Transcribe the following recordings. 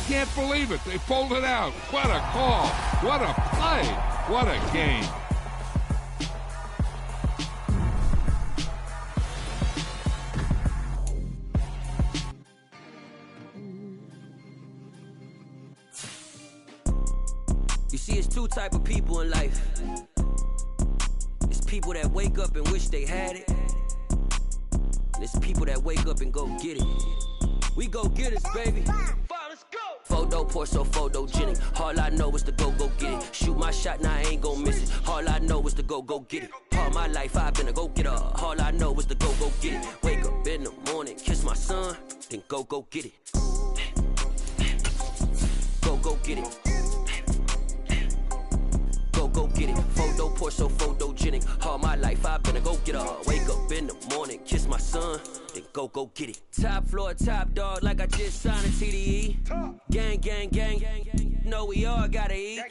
can't believe it. They pulled it out. What a call. What a play. What a game. You see, it's two type of people in life. It's people that wake up and wish they had it. And it's people that wake up and go get it. We go get it, baby. Let's go. Photo pour so photogenic. All I know is to go get it. Shoot my shot, now I ain't gon' miss it. All I know is to go get it. All my life I've been a go-getter. All I know is to go get it. Wake up in the morning, kiss my son, then go get it. Go get it. Go get it. Photo pour so photogenic. All my life I've been a go-getter. Wake up in the morning, kiss my son, then go get it. Top floor, top dog, like I just signed a TDE. Gang. Know we all gotta eat.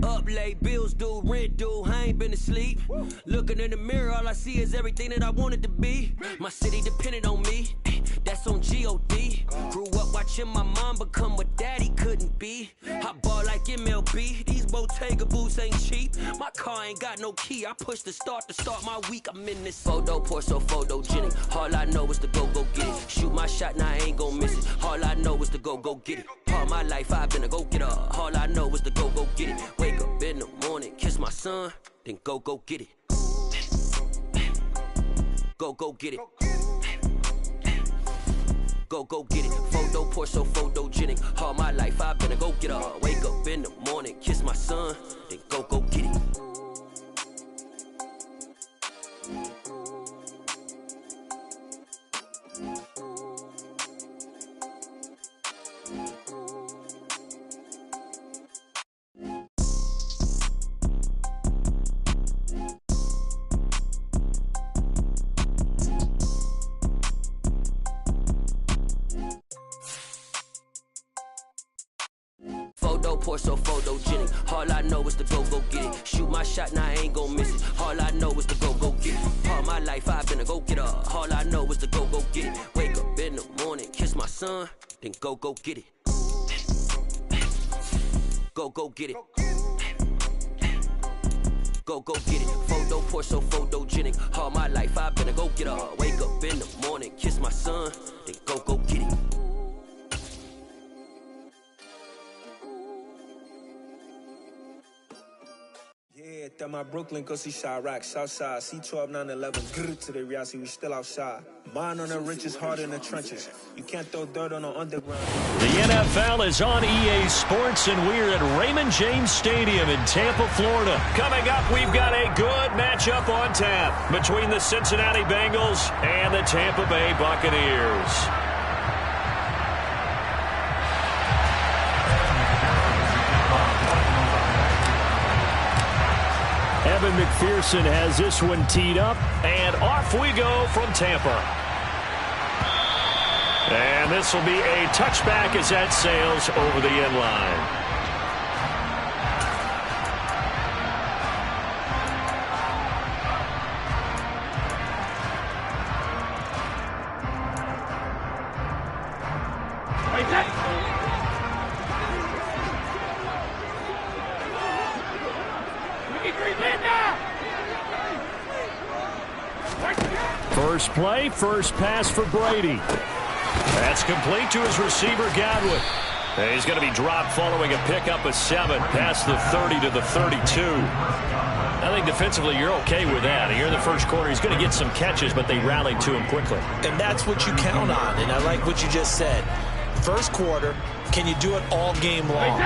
Up late, bills due, rent due, I ain't been asleep. Looking in the mirror, all I see is everything that I wanted to be. My city depended on me, that's on G.O.D. Grew up watching my mom become what daddy couldn't be. I ball like MLB, these Bottega boots ain't cheap. My car ain't got no key, I push the start to start my week. I'm in this photo pour so photogenic. All I know is to go get it. Shoot my shot, now I ain't gon' miss it. All I know is to go get it. All my life I've been a go-getter. All I know is to go get it. Wake up in the morning, kiss my son, then go get it. Go get it. Go get it. Photo pour so photogenic. All my life I've been a go-getter. Wake up in the morning, kiss my son, then go get it. Pour so photogenic. All I know is to go get it. Shoot my shot, now I ain't gon' miss it. All I know is to go get it. All my life I've been a go-getter. All I know is to go get it. Wake up in the morning, kiss my son, then go get it. Go get it. Go get it. Photo pour so photogenic. All my life I've been a go-getter. Wake up in the morning, kiss my son, then go get it. Yeah, that my Brooklyn, go see Chirac, Southside, C12, 911, grrr to the reality, we still outside. Mine on the richest, heart in the trenches. You can't throw dirt on the underground. The NFL is on EA Sports, and we're at Raymond James Stadium in Tampa, Florida. Coming up, we've got a good matchup on tap between the Cincinnati Bengals and the Tampa Bay Buccaneers. Evan McPherson has this one teed up, and off we go from Tampa. And this will be a touchback as that sails over the end line. First play, first pass for Brady. That's complete to his receiver, Godwin. And he's going to be dropped following a pickup of 7 past the 30 to the 32. I think defensively you're okay with that. Here in the first quarter, he's going to get some catches, but they rallied to him quickly. And that's what you count on, and I like what you just said. First quarter, can you do it all game long?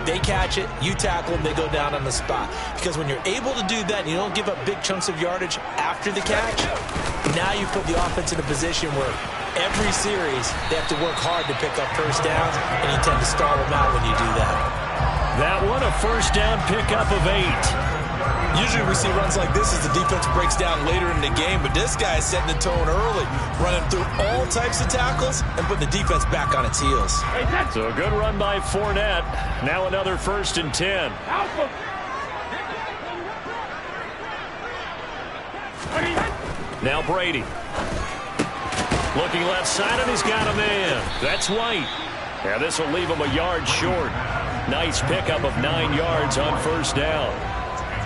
They catch it, you tackle them, they go down on the spot. Because when you're able to do that and you don't give up big chunks of yardage after the catch, now you put the offense in a position where every series they have to work hard to pick up first downs, and you tend to stall them out when you do that. That one, a first down pickup of 8. Usually we see runs like this as the defense breaks down later in the game, but this guy is setting the tone early, running through all types of tackles and putting the defense back on its heels. So a good run by Fournette. Now another 1st and 10. Now Brady. Looking left side, and he's got a man. That's White. And this will leave him a yard short. Nice pickup of 9 yards on first down.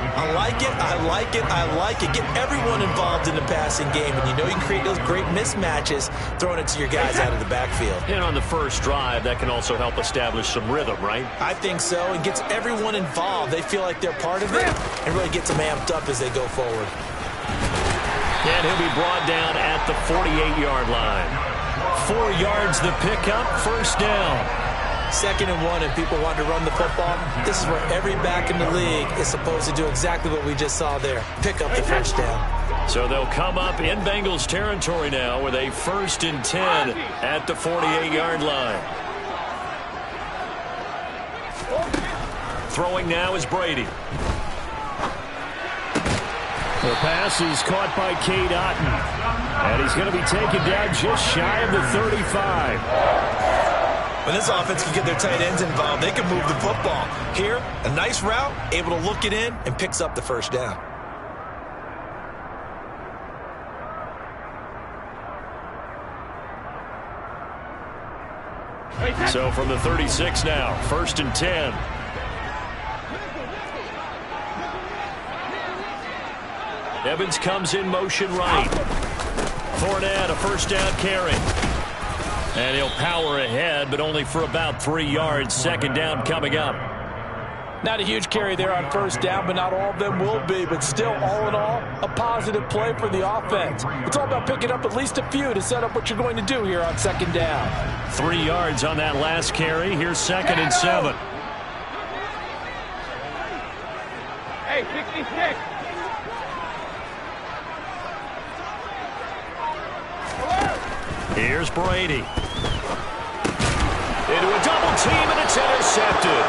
I like it, I like it, I like it. Get everyone involved in the passing game, and you know you can create those great mismatches throwing it to your guys out of the backfield. And on the first drive, that can also help establish some rhythm, right? I think so. It gets everyone involved. They feel like they're part of it and really gets them amped up as they go forward. And he'll be brought down at the 48-yard line. 4 yards the pickup, first down. 2nd and 1, and people want to run the football. This is where every back in the league is supposed to do exactly what we just saw there. Pick up the first down. So they'll come up in Bengals territory now with a 1st and 10 at the 48-yard line. Throwing now is Brady. The pass is caught by Cade Otton. And he's going to be taken down just shy of the 35. When this offense can get their tight ends involved, they can move the football. Here, a nice route, able to look it in, and picks up the first down. So from the 36 now, 1st and 10. Evans comes in motion right. Fournette, a first down carry. And he'll power ahead, but only for about 3 yards. 2nd down coming up. Not a huge carry there on first down, but not all of them will be. But still, all in all, a positive play for the offense. It's all about picking up at least a few to set up what you're going to do here on 2nd down. 3 yards on that last carry. Here's 2nd and 7. Hey, 66. Here's Brady. Into a double team, and it's intercepted.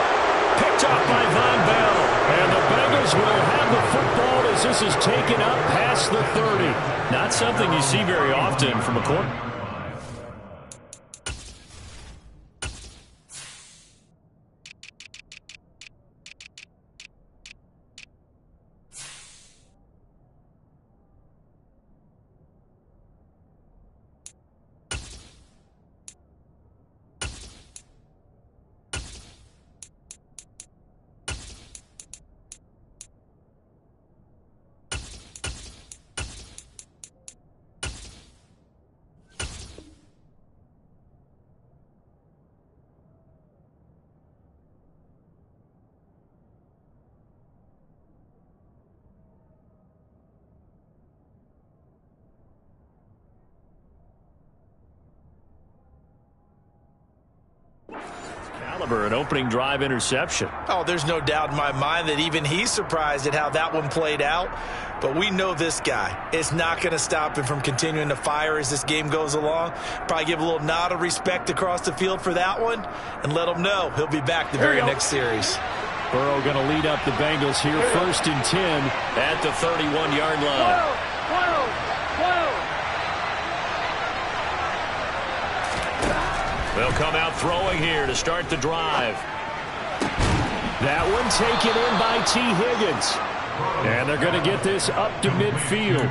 Picked up by Von Bell. And the Bengals will have the football as this is taken up past the 30. Not something you see very often from a quarterback. An opening drive interception. Oh, there's no doubt in my mind that even he's surprised at how that one played out. But we know this guy is not going to stop him from continuing to fire as this game goes along. Probably give a little nod of respect across the field for that one and let him know he'll be back the very next series. Burrow going to lead up the Bengals here, 1st and 10 at the 31-yard line. They'll come out throwing here to start the drive. That one taken in by T. Higgins. And they're going to get this up to midfield.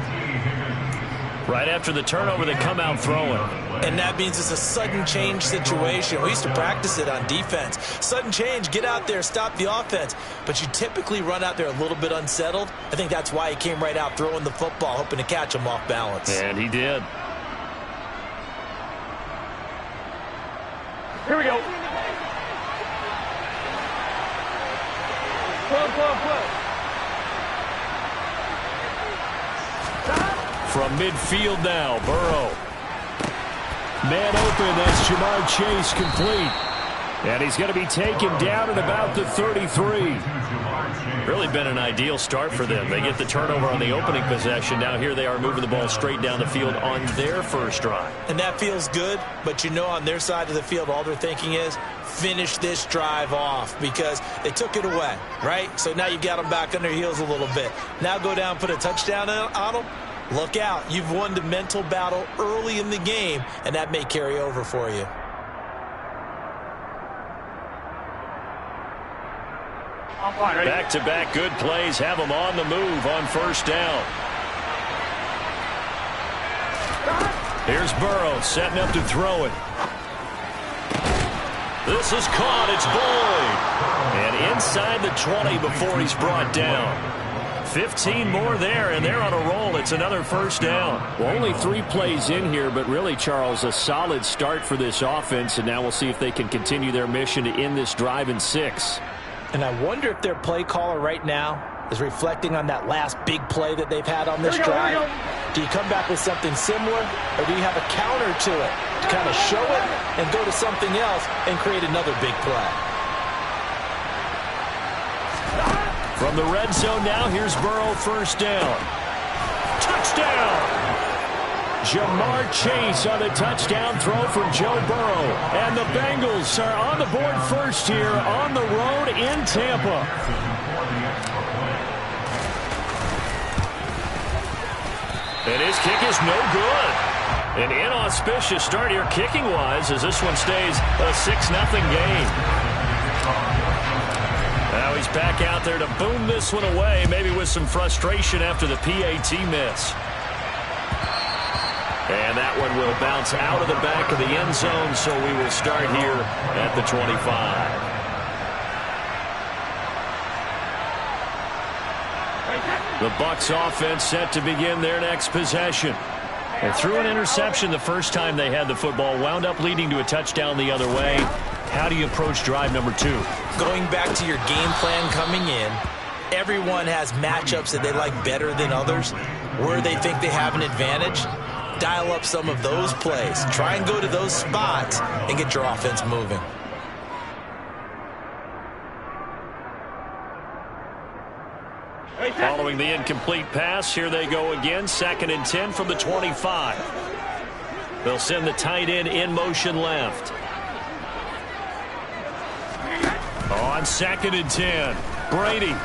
Right after the turnover, they come out throwing. And that means it's a sudden change situation. We used to practice it on defense. Sudden change, get out there, stop the offense. But you typically run out there a little bit unsettled. I think that's why he came right out throwing the football, hoping to catch him off balance. And he did. Here we go. From midfield now, Burrow. Man open, that's Jamar Chase complete. And he's going to be taken down at about the 33. Really been an ideal start for them. They get the turnover on the opening possession. Now here they are moving the ball straight down the field on their first drive. And that feels good, but you know on their side of the field all they're thinking is finish this drive off because they took it away, right? So now you've got them back on their heels a little bit. Now go down, put a touchdown on them. Look out. You've won the mental battle early in the game, and that may carry over for you. Back-to-back good plays have them on the move on first down. Here's Burrow setting up to throw it. This is caught. It's Boyd. And inside the 20 before he's brought down. 15 more there, and they're on a roll. It's another first down. Well, only 3 plays in here, but really, Charles, a solid start for this offense, and now we'll see if they can continue their mission to end this drive in 6. And I wonder if their play caller right now is reflecting on that last big play that they've had on this drive. Do you come back with something similar, or do you have a counter to it to kind of show it and go to something else and create another big play? From the red zone now, here's Burrow, first down. Touchdown! Jamar Chase on the touchdown throw from Joe Burrow. And the Bengals are on the board first here on the road in Tampa. And his kick is no good. An inauspicious start here kicking-wise as this one stays a 6-0 game. Now he's back out there to boom this one away, maybe with some frustration after the PAT miss. And that one will bounce out of the back of the end zone, so we will start here at the 25. The Bucs offense set to begin their next possession. They threw an interception the first time they had the football, wound up leading to a touchdown the other way. How do you approach drive number 2? Going back to your game plan coming in, everyone has matchups that they like better than others. Where they think they have an advantage, dial up some of those plays. Try and go to those spots and get your offense moving. Following the incomplete pass, here they go again. 2nd and 10 from the 25. They'll send the tight end in motion left. On 2nd and 10, Brady.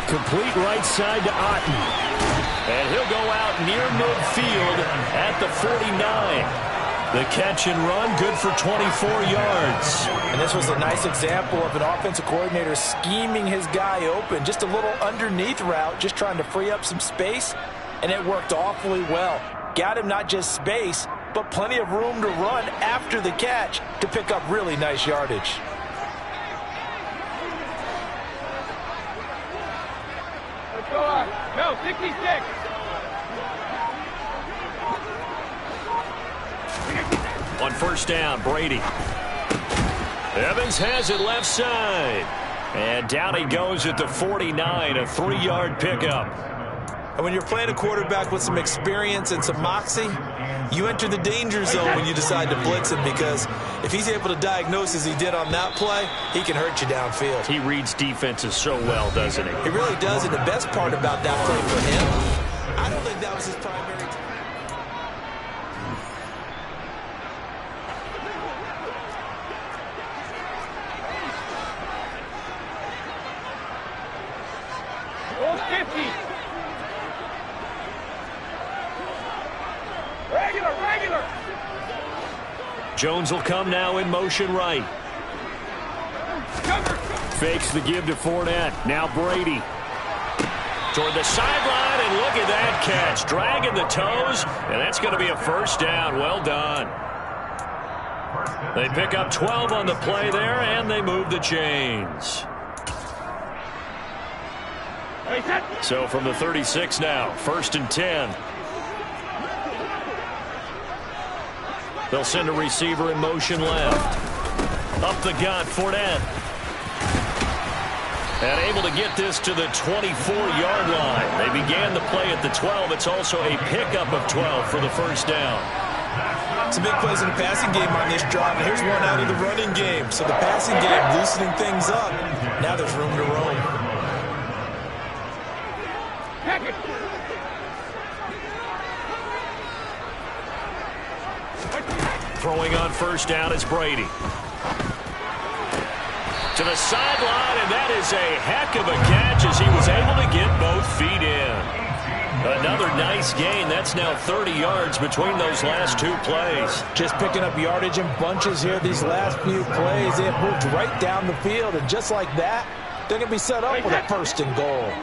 Complete right side to Otten. And he'll go out near midfield at the 49. The catch and run, good for 24 yards. And this was a nice example of an offensive coordinator scheming his guy open. Just a little underneath route, just trying to free up some space. And it worked awfully well. Got him not just space, but plenty of room to run after the catch to pick up really nice yardage. Let's go on. No, 66. On first down, Brady. Evans has it left side. And down he goes at the 49, a 3-yard pickup. And when you're playing a quarterback with some experience and some moxie, you enter the danger zone when you decide to blitz him, because if he's able to diagnose as he did on that play, he can hurt you downfield. He reads defenses so well, doesn't he? He really does, and the best part about that play for him, I don't think that was his primary. Jones will come now in motion right. Fakes the give to Fournette. Now Brady. Toward the sideline, and look at that catch. Dragging the toes, and that's going to be a first down. Well done. They pick up 12 on the play there, and they move the chains. So from the 36 now, 1st and 10. They'll send a receiver in motion left. Up the gut, Fournette. And able to get this to the 24-yard line. They began the play at the 12. It's also a pickup of 12 for the first down. Some big plays in the passing game on this drive. And here's one out of the running game. So the passing game loosening things up. Now there's room to roam. Throwing on first down is Brady. To the sideline, and that is a heck of a catch as he was able to get both feet in. Another nice gain. That's now 30 yards between those last 2 plays. Just picking up yardage in bunches here these last few plays. They have moved right down the field, and just like that, they're going to be set up with a 1st and goal.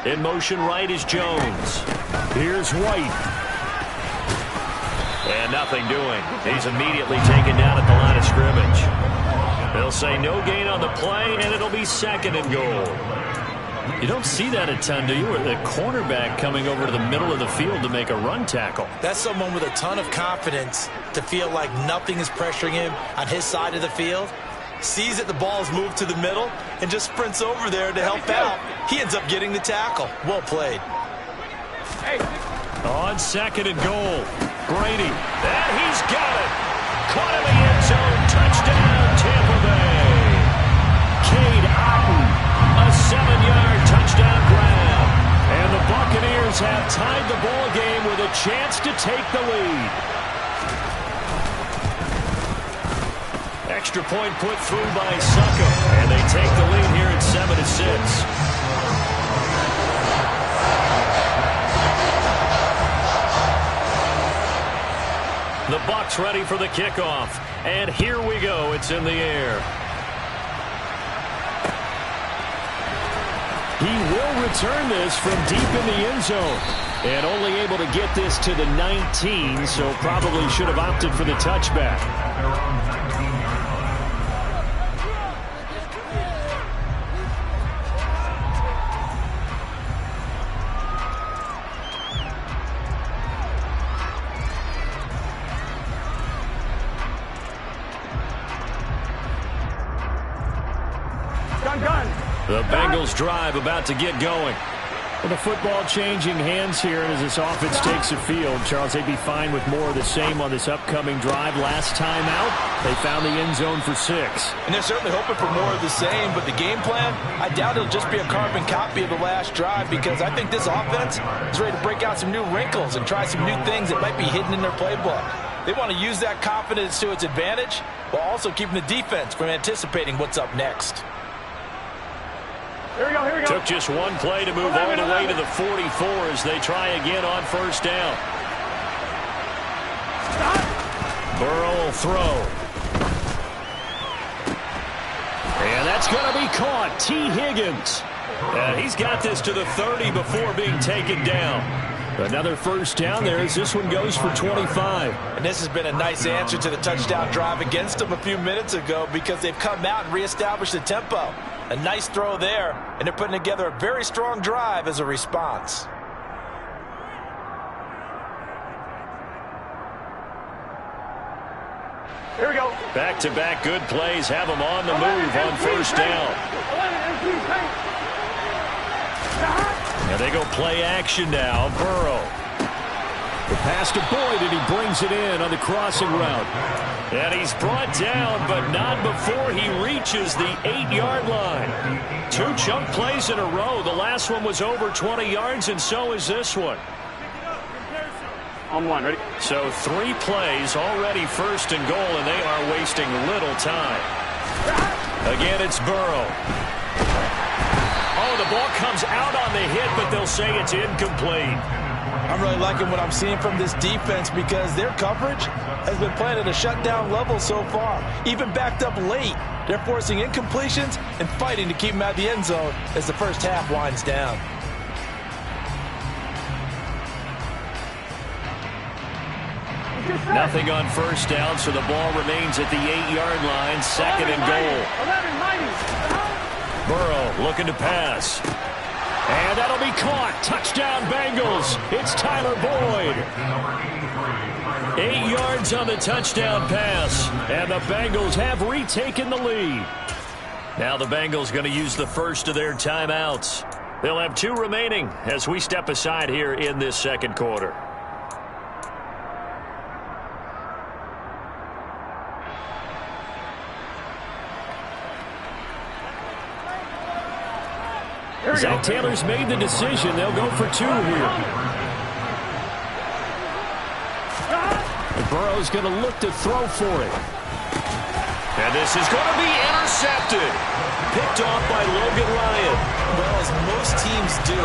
In motion right is Jones. Here's White. And nothing doing. He's immediately taken down at the line of scrimmage. They'll say no gain on the play, and it'll be 2nd and goal. You don't see that a ton, do you? Or the cornerback coming over to the middle of the field to make a run tackle. That's someone with a ton of confidence to feel like nothing is pressuring him on his side of the field. Sees that the ball is moved to the middle and just sprints over there to help out. He ends up getting the tackle. Well played. On 2nd and goal, Brady. And he's got it. Caught in the end zone. Touchdown, Tampa Bay. Cade Otton, a 7-yard touchdown grab. And the Buccaneers have tied the ball game with a chance to take the lead. Extra point put through by Succop. And they take the lead here at 7-6. The Bucs ready for the kickoff. And here we go. It's in the air. He will return this from deep in the end zone. And only able to get this to the 19, so probably should have opted for the touchback. The Bengals drive about to get going. Well, the football changing hands here as this offense takes the field. Charles, they'd be fine with more of the same on this upcoming drive. Last time out, they found the end zone for 6. And they're certainly hoping for more of the same, but the game plan, I doubt it'll just be a carbon copy of the last drive, because I think this offense is ready to break out some new wrinkles and try some new things that might be hidden in their playbook. They want to use that confidence to its advantage while also keeping the defense from anticipating what's up next. Here we go, here we go. Took just one play to move all the way to the 44 as they try again on first down. Burrow will throw. And that's going to be caught. T. Higgins. And he's got this to the 30 before being taken down. Another first down there as this one goes for 25. And this has been a nice answer to the touchdown drive against them a few minutes ago, because they've come out and reestablished the tempo. A nice throw there, and they're putting together a very strong drive as a response. Here we go. Back-to-back good plays have them on the move on first down. And they go play action now. Burrow. The pass to Boyd, and he brings it in on the crossing route. And he's brought down, but not before he reaches the 8-yard line. 2 chunk plays in a row. The last one was over 20 yards, and so is this one. On 1, ready? So 3 plays, already first and goal, and they are wasting little time. Again, it's Burrow. Oh, the ball comes out on the hit, but they'll say it's incomplete. I'm really liking what I'm seeing from this defense, because their coverage has been playing at a shutdown level so far. Even backed up late, they're forcing incompletions and fighting to keep them out of the end zone as the first half winds down. Nothing on first down, so the ball remains at the 8-yard line, 2nd and goal. Burrow looking to pass. And that'll be caught. Touchdown, Bengals. It's Tyler Boyd. 8 yards on the touchdown pass. And the Bengals have retaken the lead. Now the Bengals going to use the first of their timeouts. They'll have 2 remaining as we step aside here in this second quarter. Zach Taylor's made the decision. They'll go for 2 here. And Burrow's going to look to throw for it. And this is going to be intercepted. Picked off by Logan Ryan. Well, as most teams do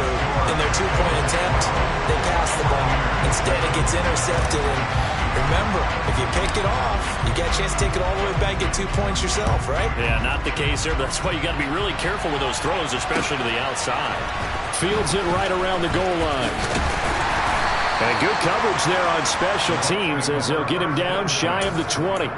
in their 2-point attempt, they pass the ball. Instead, it gets intercepted, and Remember, if you pick it off, you get a chance to take it all the way back, get 2 points yourself, right? Yeah, not the case there, but that's why you got to be really careful with those throws, especially to the outside. Fields it right around the goal line. And good coverage there on special teams as they'll get him down shy of the 20.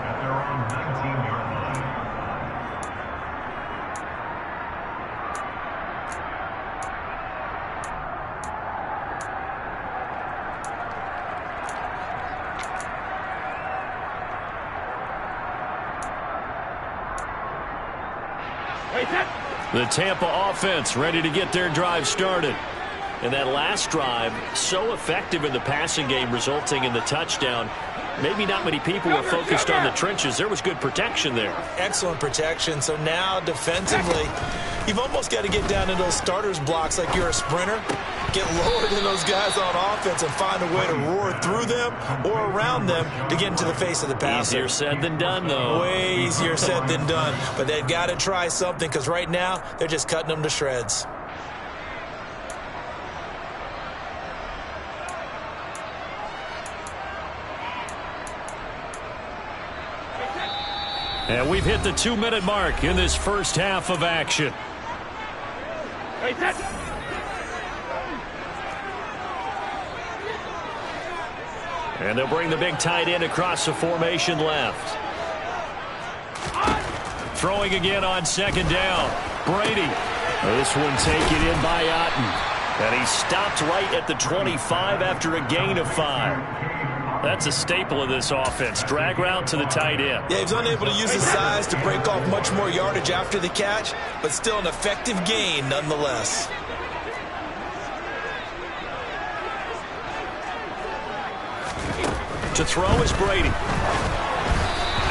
The Tampa offense ready to get their drive started. And that last drive, so effective in the passing game, resulting in the touchdown. Maybe not many people were focused on the trenches. There was good protection there. Excellent protection. So now defensively, you've almost got to get down to those starters blocks like you're a sprinter. Get lower than those guys on offense and find a way to roar through them or around them to get into the face of the passer. Easier said than done, though. Way easier said than done. But they've got to try something because right now they're just cutting them to shreds. And we've hit the 2-minute mark in this first half of action. And they'll bring the big tight end across the formation left. Throwing again on second down. Brady. This one taken in by Otten. And he stopped right at the 25 after a gain of 5. That's a staple of this offense. Drag route to the tight end. Yeah, he's unable to use his size to break off much more yardage after the catch, but still an effective gain nonetheless. To throw is Brady.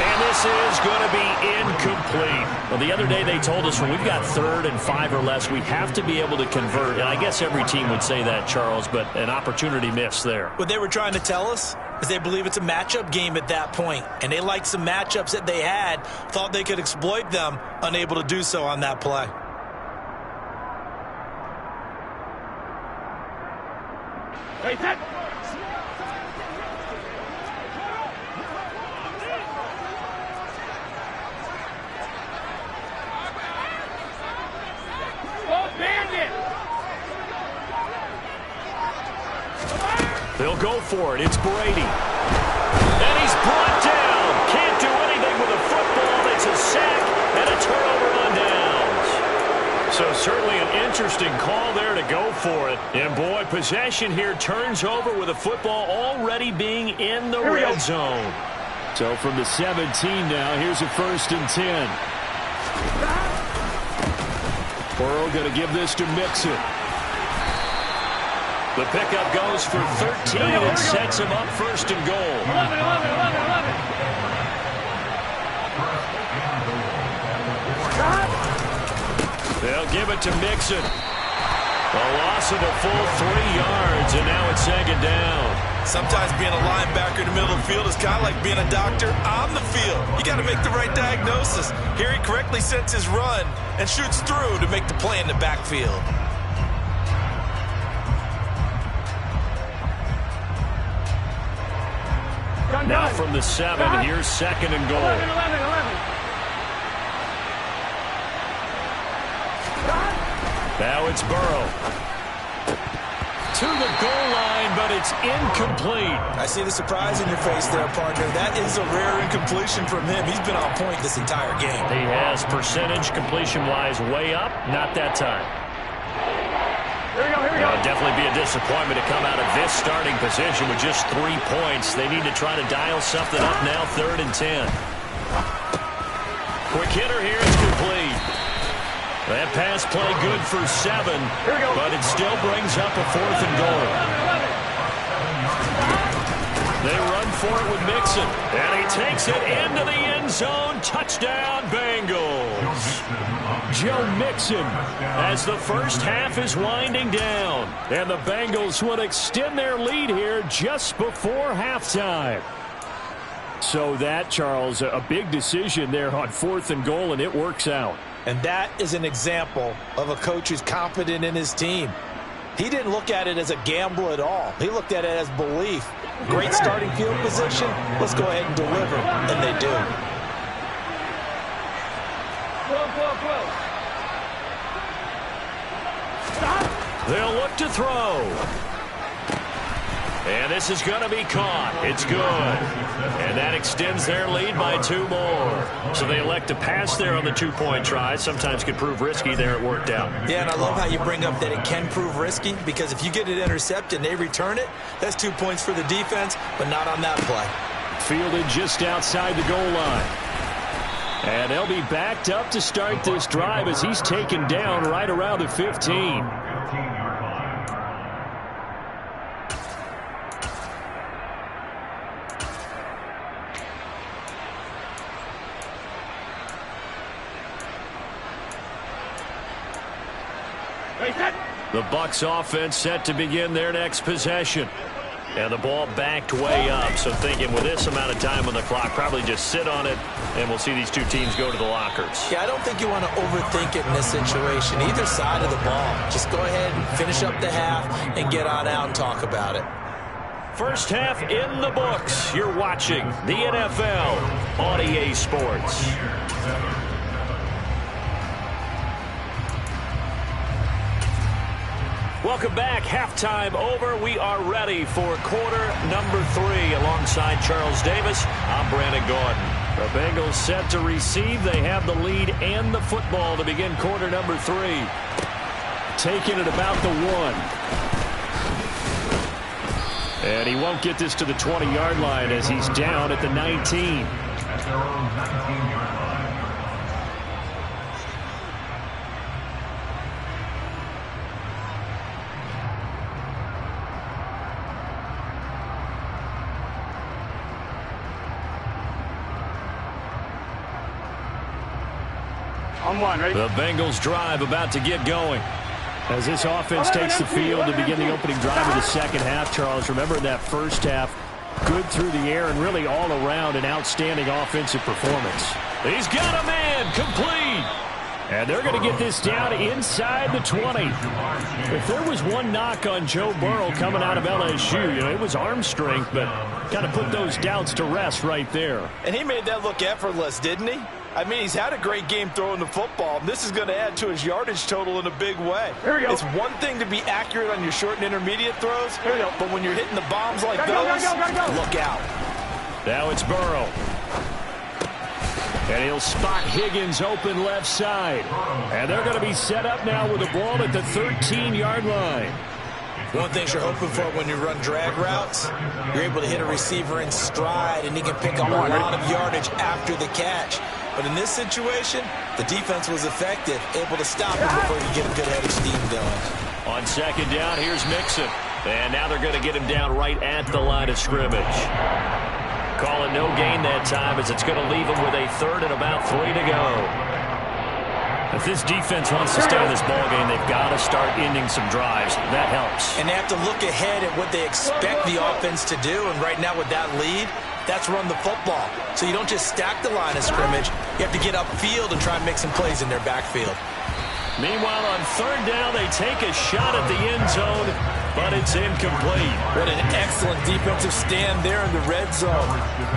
And this is going to be incomplete. Well, the other day they told us when we've got 3rd and 5 or less, we have to be able to convert. And I guess every team would say that, Charles, but an opportunity missed there. What they were trying to tell us is they believe it's a matchup game at that point. And they liked some matchups that they had, thought they could exploit them, unable to do so on that play. Hey, set. They'll go for it. It's Brady. And he's brought down. Can't do anything with a football. It's a sack and a turnover on downs. So certainly an interesting call there to go for it. And boy, possession here turns over with a football already being in the red zone. So from the 17 now, here's a 1st and 10. Burrow going to give this to Mixon. The pickup goes for 13 and sets him up 1st and goal. 11. They'll give it to Mixon. A loss of a full 3 yards, and now it's 2nd down. Sometimes being a linebacker in the middle of the field is kind of like being a doctor on the field. You got to make the right diagnosis. Here he correctly sets his run and shoots through to make the play in the backfield. Now from the 7, here's 2nd and goal. 11. Now it's Burrow. To the goal line, but it's incomplete. I see the surprise in your face there, partner. That is a rare incompletion from him. He's been on point this entire game. He has percentage completion-wise way up. Not that time. Here we go. It'll definitely be a disappointment to come out of this starting position with just 3 points. They need to try to dial something up now, 3rd and 10. Quick hitter here, it's complete. That pass play good for 7, but it still brings up a 4th and goal. They run for it with Mixon, and he takes it into the end zone. Touchdown, Bengals. Joe Mixon as the first half is winding down. And the Bengals will extend their lead here just before halftime. So that, Charles, a big decision there on 4th and goal, and it works out. And that is an example of a coach who's confident in his team. He didn't look at it as a gamble at all. He looked at it as belief. great starting field position. Let's go ahead and deliver, and they do. 12. Stop. They'll look to throw. And this is going to be caught. It's good. And that extends their lead by 2 more. So they elect to pass there on the 2-point try. Sometimes can prove risky. There it worked out. Yeah, and I love how you bring up that it can prove risky, because if you get it intercepted and they return it, that's 2 points for the defense, but not on that play. Fielded just outside the goal line. And they'll be backed up to start this drive as he's taken down right around the 15. The Bucs offense set to begin their next possession. And the ball backed way up. So thinking with this amount of time on the clock, probably just sit on it, and we'll see these two teams go to the lockers. Yeah, I don't think you want to overthink it in this situation. Either side of the ball. Just go ahead and finish up the half and get on out and talk about it. First half in the books. You're watching the NFL on EA Sports. Welcome back. Halftime over. We are ready for quarter number 3 alongside Charles Davis. I'm Brandon Gordon. The Bengals set to receive. They have the lead and the football to begin quarter number 3. Taking it about the 1. And he won't get this to the 20-yard line as he's down at the 19. At their own 19-yard line. The Bengals drive about to get going. As this offense takes the field to begin the opening drive of the second half, Charles, remember in that first half, good through the air and really all around an outstanding offensive performance. He's got a man, complete. And they're going to get this down inside the 20. If there was one knock on Joe Burrow coming out of LSU, it was arm strength, but kind of put those doubts to rest right there. And he made that look effortless, didn't he? I mean, he's had a great game throwing the football. This is going to add to his yardage total in a big way. It's one thing to be accurate on your short and intermediate throws, but when you're hitting the bombs like those, look out. Now it's Burrow. And he'll spot Higgins open left side. And they're going to be set up now with the ball at the 13-yard line. One thing you're hoping for when you run drag routes, you're able to hit a receiver in stride, and he can pick up a lot of yardage after the catch. But in this situation, the defense was effective, able to stop him before you get a good head of steam going. On second down, here's Mixon. And now they're going to get him down right at the line of scrimmage. Calling no gain that time as it's going to leave him with a third and about 3 to go. If this defense wants to stay in this ballgame, they've got to start ending some drives. That helps. And they have to look ahead at what they expect the offense to do. And right now with that lead, that's run the football. So you don't just stack the line of scrimmage. You have to get upfield and try and make some plays in their backfield. Meanwhile, on third down, they take a shot at the end zone, but it's incomplete. What an excellent defensive stand there in the red zone.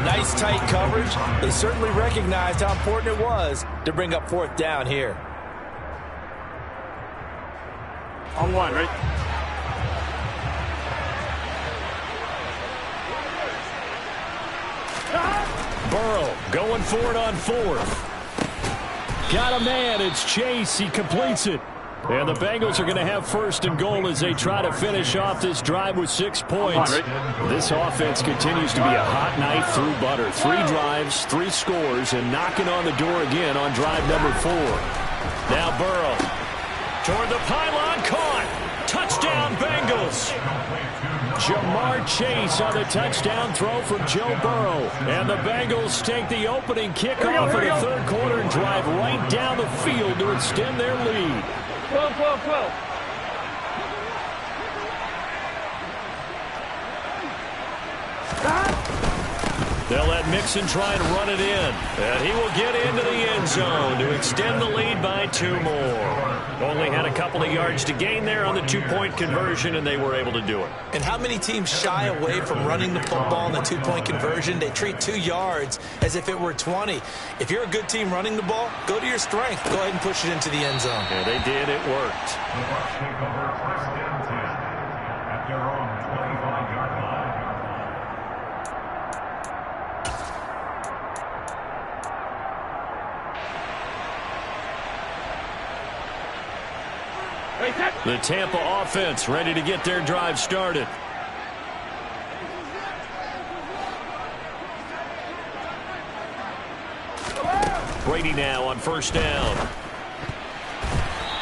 Nice tight coverage. They certainly recognized how important it was to bring up fourth down here. On 1, right? Burrow going for it on fourth. Got a man. It's Chase. He completes it. And the Bengals are going to have first and goal as they try to finish off this drive with 6 points. This offense continues to be a hot knife through butter. 3 drives, 3 scores, and knocking on the door again on drive number 4. Now Burrow toward the pylon, caught. Touchdown Bengals. Jamar Chase on the touchdown throw from Joe Burrow. And the Bengals take the opening kickoff of the third quarter and drive right down the field to extend their lead. 12. They'll let Mixon try and run it in. And he will get into the end own zone to extend the lead by 2 more. Only had a couple of yards to gain there on the 2-point conversion, and they were able to do it. And how many teams shy away from running the football in the 2-point conversion? They treat 2 yards as if it were 20. If you're a good team running the ball, go to your strength. Go ahead and push it into the end zone. Yeah, they did. It worked. The Bucs take over first and 10 at their own 25-yard line. The Tampa offense ready to get their drive started. Brady now on first down.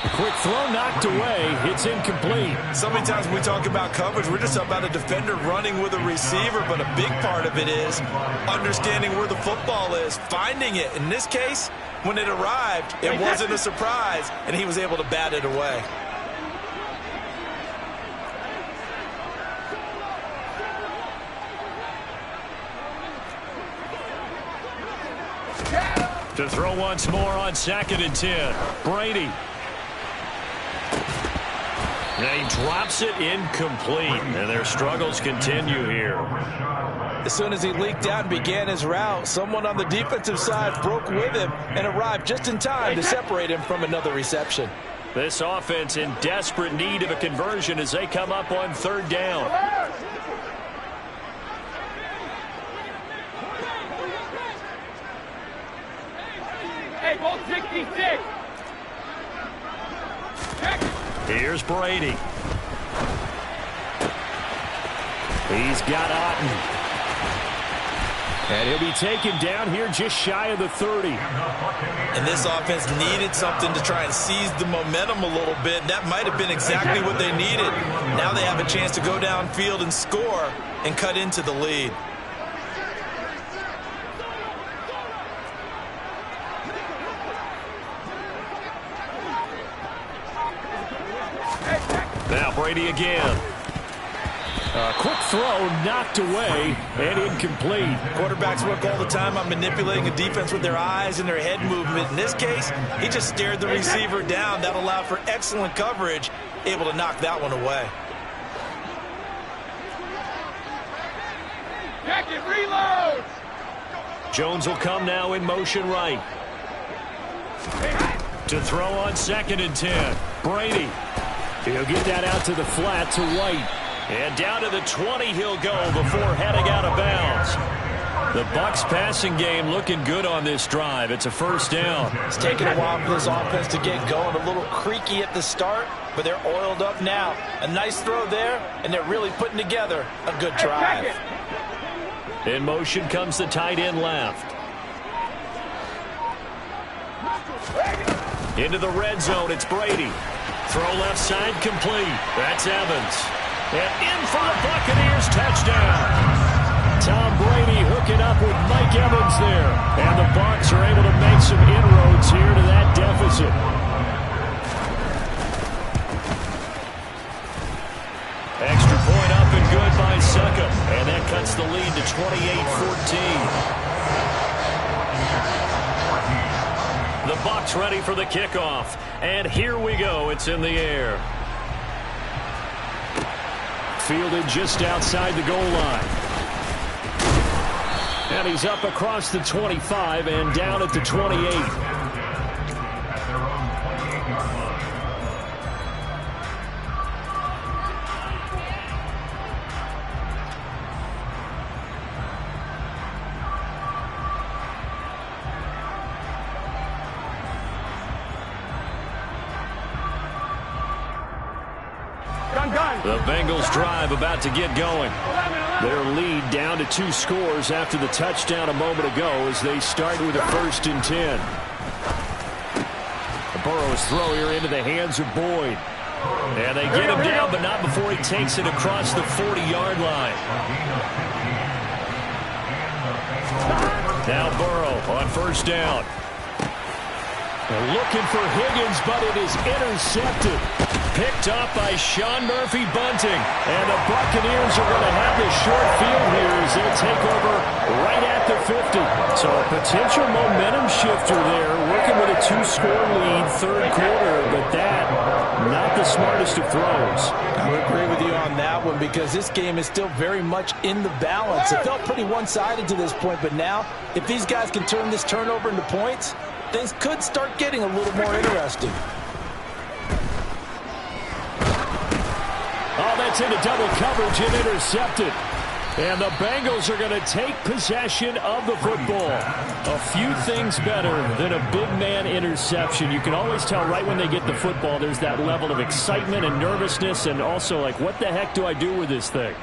A quick throw knocked away. It's incomplete. So many times when we talk about coverage, we're just about a defender running with a receiver, but a big part of it is understanding where the football is, finding it. In this case, when it arrived, it wasn't a surprise, and he was able to bat it away. To throw once more on 2nd and 10. Brady. And he drops it incomplete. And their struggles continue here. As soon as he leaked out and began his route, someone on the defensive side broke with him and arrived just in time to separate him from another reception. This offense in desperate need of a conversion as they come up on 3rd down. Hey, ball 66. Here's Brady. He's got Otten. And he'll be taken down here just shy of the 30. And this offense needed something to try and seize the momentum a little bit. That might have been exactly what they needed. Now they have a chance to go downfield and score and cut into the lead. Now Brady again. A quick throw knocked away and incomplete. Quarterbacks work all the time on manipulating a defense with their eyes and their head movement. In this case, he just stared the receiver down. That allowed for excellent coverage, able to knock that one away. Jacket, reload! Jones will come now in motion right. To throw on 2nd and 10. Brady. He'll get that out to the flat to White. And down to the 20 he'll go before heading out of bounds. The Bucs passing game looking good on this drive. It's a 1st down. It's taken a while for this offense to get going. A little creaky at the start, but they're oiled up now. A nice throw there, and they're really putting together a good drive. In motion comes the tight end left. Into the red zone, it's Brady. Throw left side complete. That's Evans. And in for the Buccaneers, touchdown. Tom Brady hooking up with Mike Evans there. And the Bucs are able to make some inroads here to that deficit. Extra point up and good by Suckup. And that cuts the lead to 28-14. The Bucs ready for the kickoff. And here we go. It's in the air. Fielded just outside the goal line. And he's up across the 25 and down at the 28. The Bengals drive about to get going. Their lead down to 2 scores after the touchdown a moment ago as they start with a 1st and 10. Burrow's throw here into the hands of Boyd. And they get him down, but not before he takes it across the 40-yard line. Now Burrow on 1st down. They're looking for Higgins, but it is intercepted. Picked up by Sean Murphy-Bunting. And the Buccaneers are going to have the short field here as they take over right at the 50. So a potential momentum shifter there. We're two-score lead, third quarter, but that, not the smartest of throws. I would agree with you on that one because this game is still very much in the balance. It felt pretty one-sided to this point, but now if these guys can turn this turnover into points, things could start getting a little more interesting. Oh, that's into double coverage and intercepted. And the Bengals are going to take possession of the football. A few things better than a big man interception. You can always tell right when they get the football, there's that level of excitement and nervousness and also like, what the heck do I do with this thing?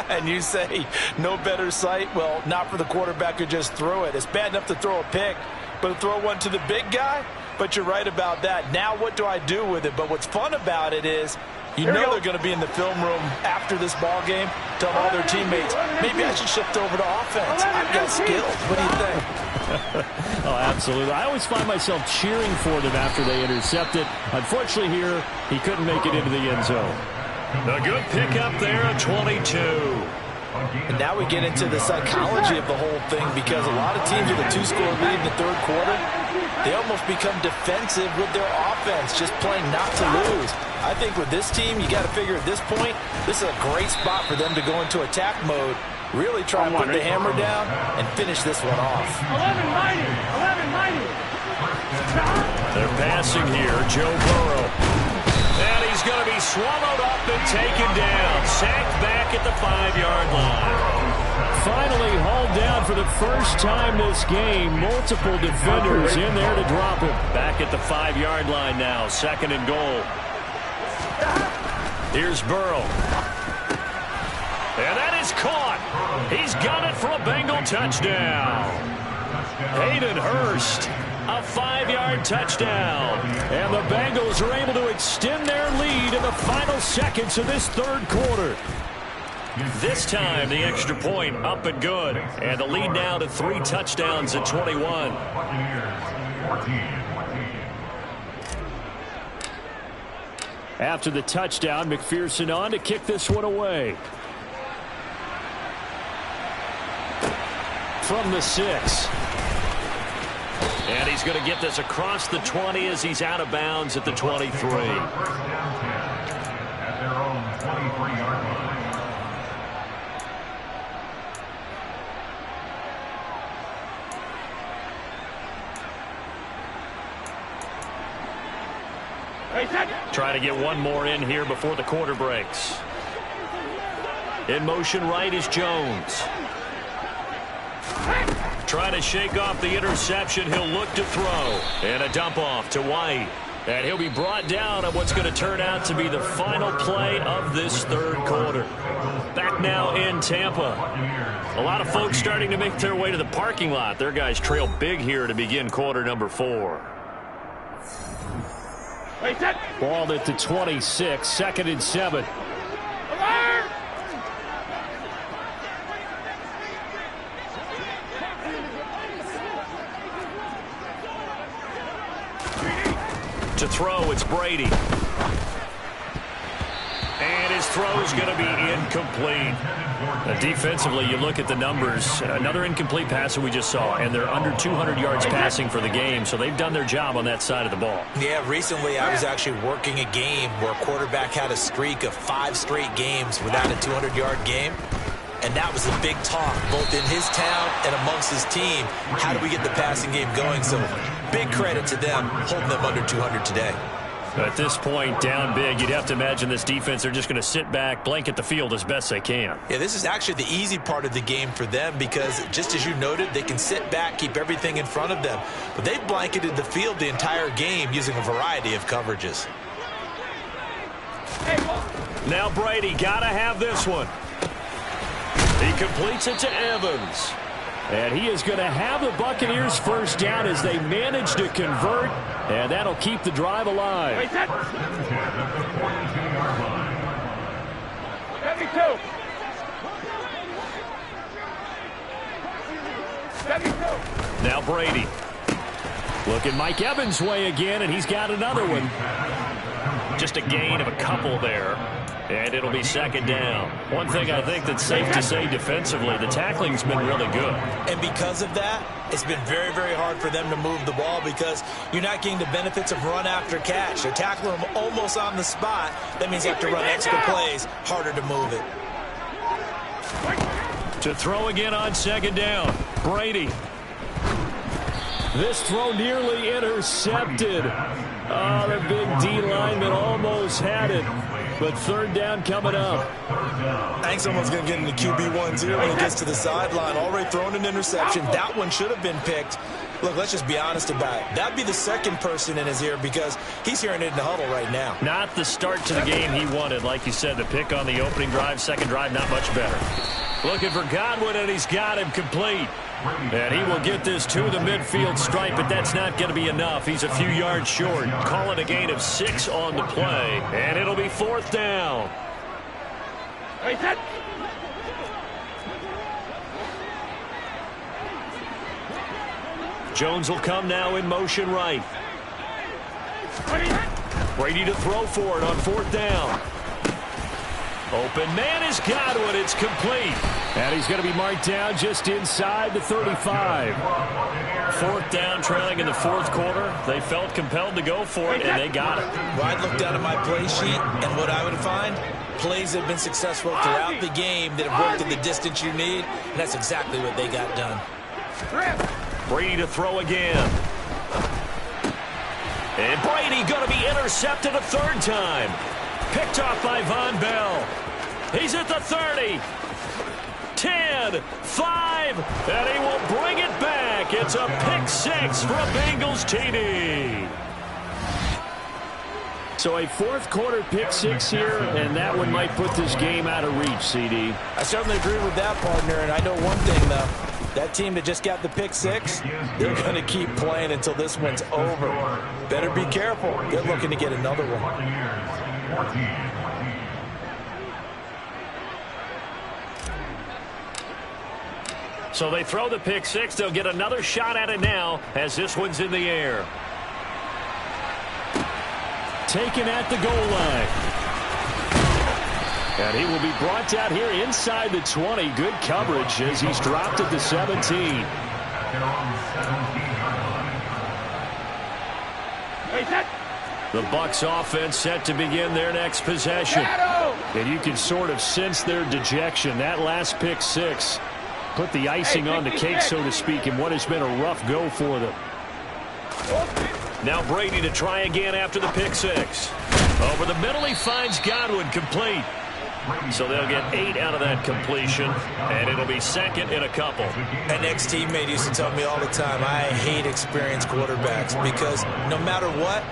And you say no better sight? Well, not for the quarterback who just threw it. It's bad enough to throw a pick, but to throw one to the big guy? But you're right about that. Now what do I do with it? But what's fun about it is you know they're going to be in the film room after this ball game, telling all their teammates, maybe I should shift over to offense. I've got skills. What do you think? Oh, absolutely. I always find myself cheering for them after they intercept it. Unfortunately here, he couldn't make it into the end zone. A good pickup there at 22. And now we get into the psychology of the whole thing because a lot of teams with a two-score lead in the third quarter, they almost become defensive with their offense, just playing not to lose. I think with this team, you got to figure at this point, this is a great spot for them to go into attack mode, really try and put the hammer down and finish this one off. 11-90. They're passing here, Joe Burrow. And he's going to be swallowed up and taken down. Sacked back at the 5-yard line. Finally hauled down for the first time this game. Multiple defenders in there to drop him. Back at the 5-yard line now. Second and goal. Here's Burrow. And that is caught. He's got it for a Bengal touchdown. Hayden Hurst, a 5-yard touchdown. And the Bengals are able to extend their lead in the final seconds of this third quarter. This time, the extra point up and good. And the lead now to 3 touchdowns at 21. After the touchdown, McPherson on to kick this one away. From the 6. And he's going to get this across the 20 as he's out of bounds at the 23. At their own 23-yard line. Trying to get one more in here before the quarter breaks. In motion right is Jones. Trying to shake off the interception. He'll look to throw. And a dump off to White. And he'll be brought down on what's going to turn out to be the final play of this third quarter. Back now in Tampa. A lot of folks starting to make their way to the parking lot. Their guys trail big here to begin quarter number 4. Ball at the 26, 2nd and 7. To throw, it's Brady. And his throw is going to be incomplete. Defensively, you look at the numbers. Another incomplete pass that we just saw, and they're under 200 yards passing for the game, so they've done their job on that side of the ball. Yeah, recently I was actually working a game where a quarterback had a streak of 5 straight games without a 200-yard game. And that was a big talk, both in his town and amongst his team. How do we get the passing game going? So big credit to them holding them under 200 today. At this point, down big, you'd have to imagine this defense, they're just going to sit back, blanket the field as best they can. Yeah, this is actually the easy part of the game for them because, just as you noted, they can sit back, keep everything in front of them. But they've blanketed the field the entire game using a variety of coverages. Now Brady, got to have this one. He completes it to Evans. And he is going to have the Buccaneers first down as they manage to convert, and that'll keep the drive alive. 72. Now Brady. Looking Mike Evans' way again, and he's got another one. Just a gain of a couple there. And it'll be second down. One thing I think that's safe to say defensively, the tackling's been really good. And because of that, it's been very, very hard for them to move the ball because you're not getting the benefits of run after catch. They're tackling them almost on the spot. That means you have to run extra plays, harder to move it. To throw again on second down, Brady. This throw nearly intercepted. Oh, the big D lineman almost had it. But third down coming up. Hank's almost going to get into QB1 here when he gets to the sideline. Already thrown an interception. That one should have been picked. Look, let's just be honest about it. That'd be the second person in his ear because he's hearing it in the huddle right now. Not the start to the game he wanted. Like you said, the pick on the opening drive, second drive, not much better. Looking for Godwin, and he's got him complete. And he will get this to the midfield stripe, but that's not going to be enough. He's a few yards short. Calling a gain of 6 on the play, and it'll be fourth down. Jones will come now in motion right. Brady to throw for it on fourth down. Open man is Godwin. It's complete. And he's going to be marked down just inside the 35. Fourth down, trailing in the fourth quarter. They felt compelled to go for it, and they got it. Well, I'd look down at my play sheet, and what I would find, plays that have been successful throughout the game that have worked at the distance you need, and that's exactly what they got done. Brady to throw again. And Brady going to be intercepted a third time. Picked off by Von Bell. He's at the 30. 10, 5, and he will bring it back. It's a pick 6 for a Bengals TD. So a fourth quarter pick 6 here, and that one might put this game out of reach, CD. I certainly agree with that, partner, and I know one thing, though. That team that just got the pick 6, they're going to keep playing until this one's over. Better be careful. They're looking to get another one. So they throw the pick 6. They'll get another shot at it now as this one's in the air. Taken at the goal line. And he will be brought down here inside the 20. Good coverage as he's dropped at the 17. The Bucs offense set to begin their next possession. And you can sort of sense their dejection. That last pick 6 put the icing on the cake, so to speak, in what has been a rough go for them. Now Brady to try again after the pick 6. Over the middle, he finds Godwin complete. So they'll get 8 out of that completion, and it'll be second in a couple. An ex-teammate used to tell me all the time, I hate experienced quarterbacks because no matter what,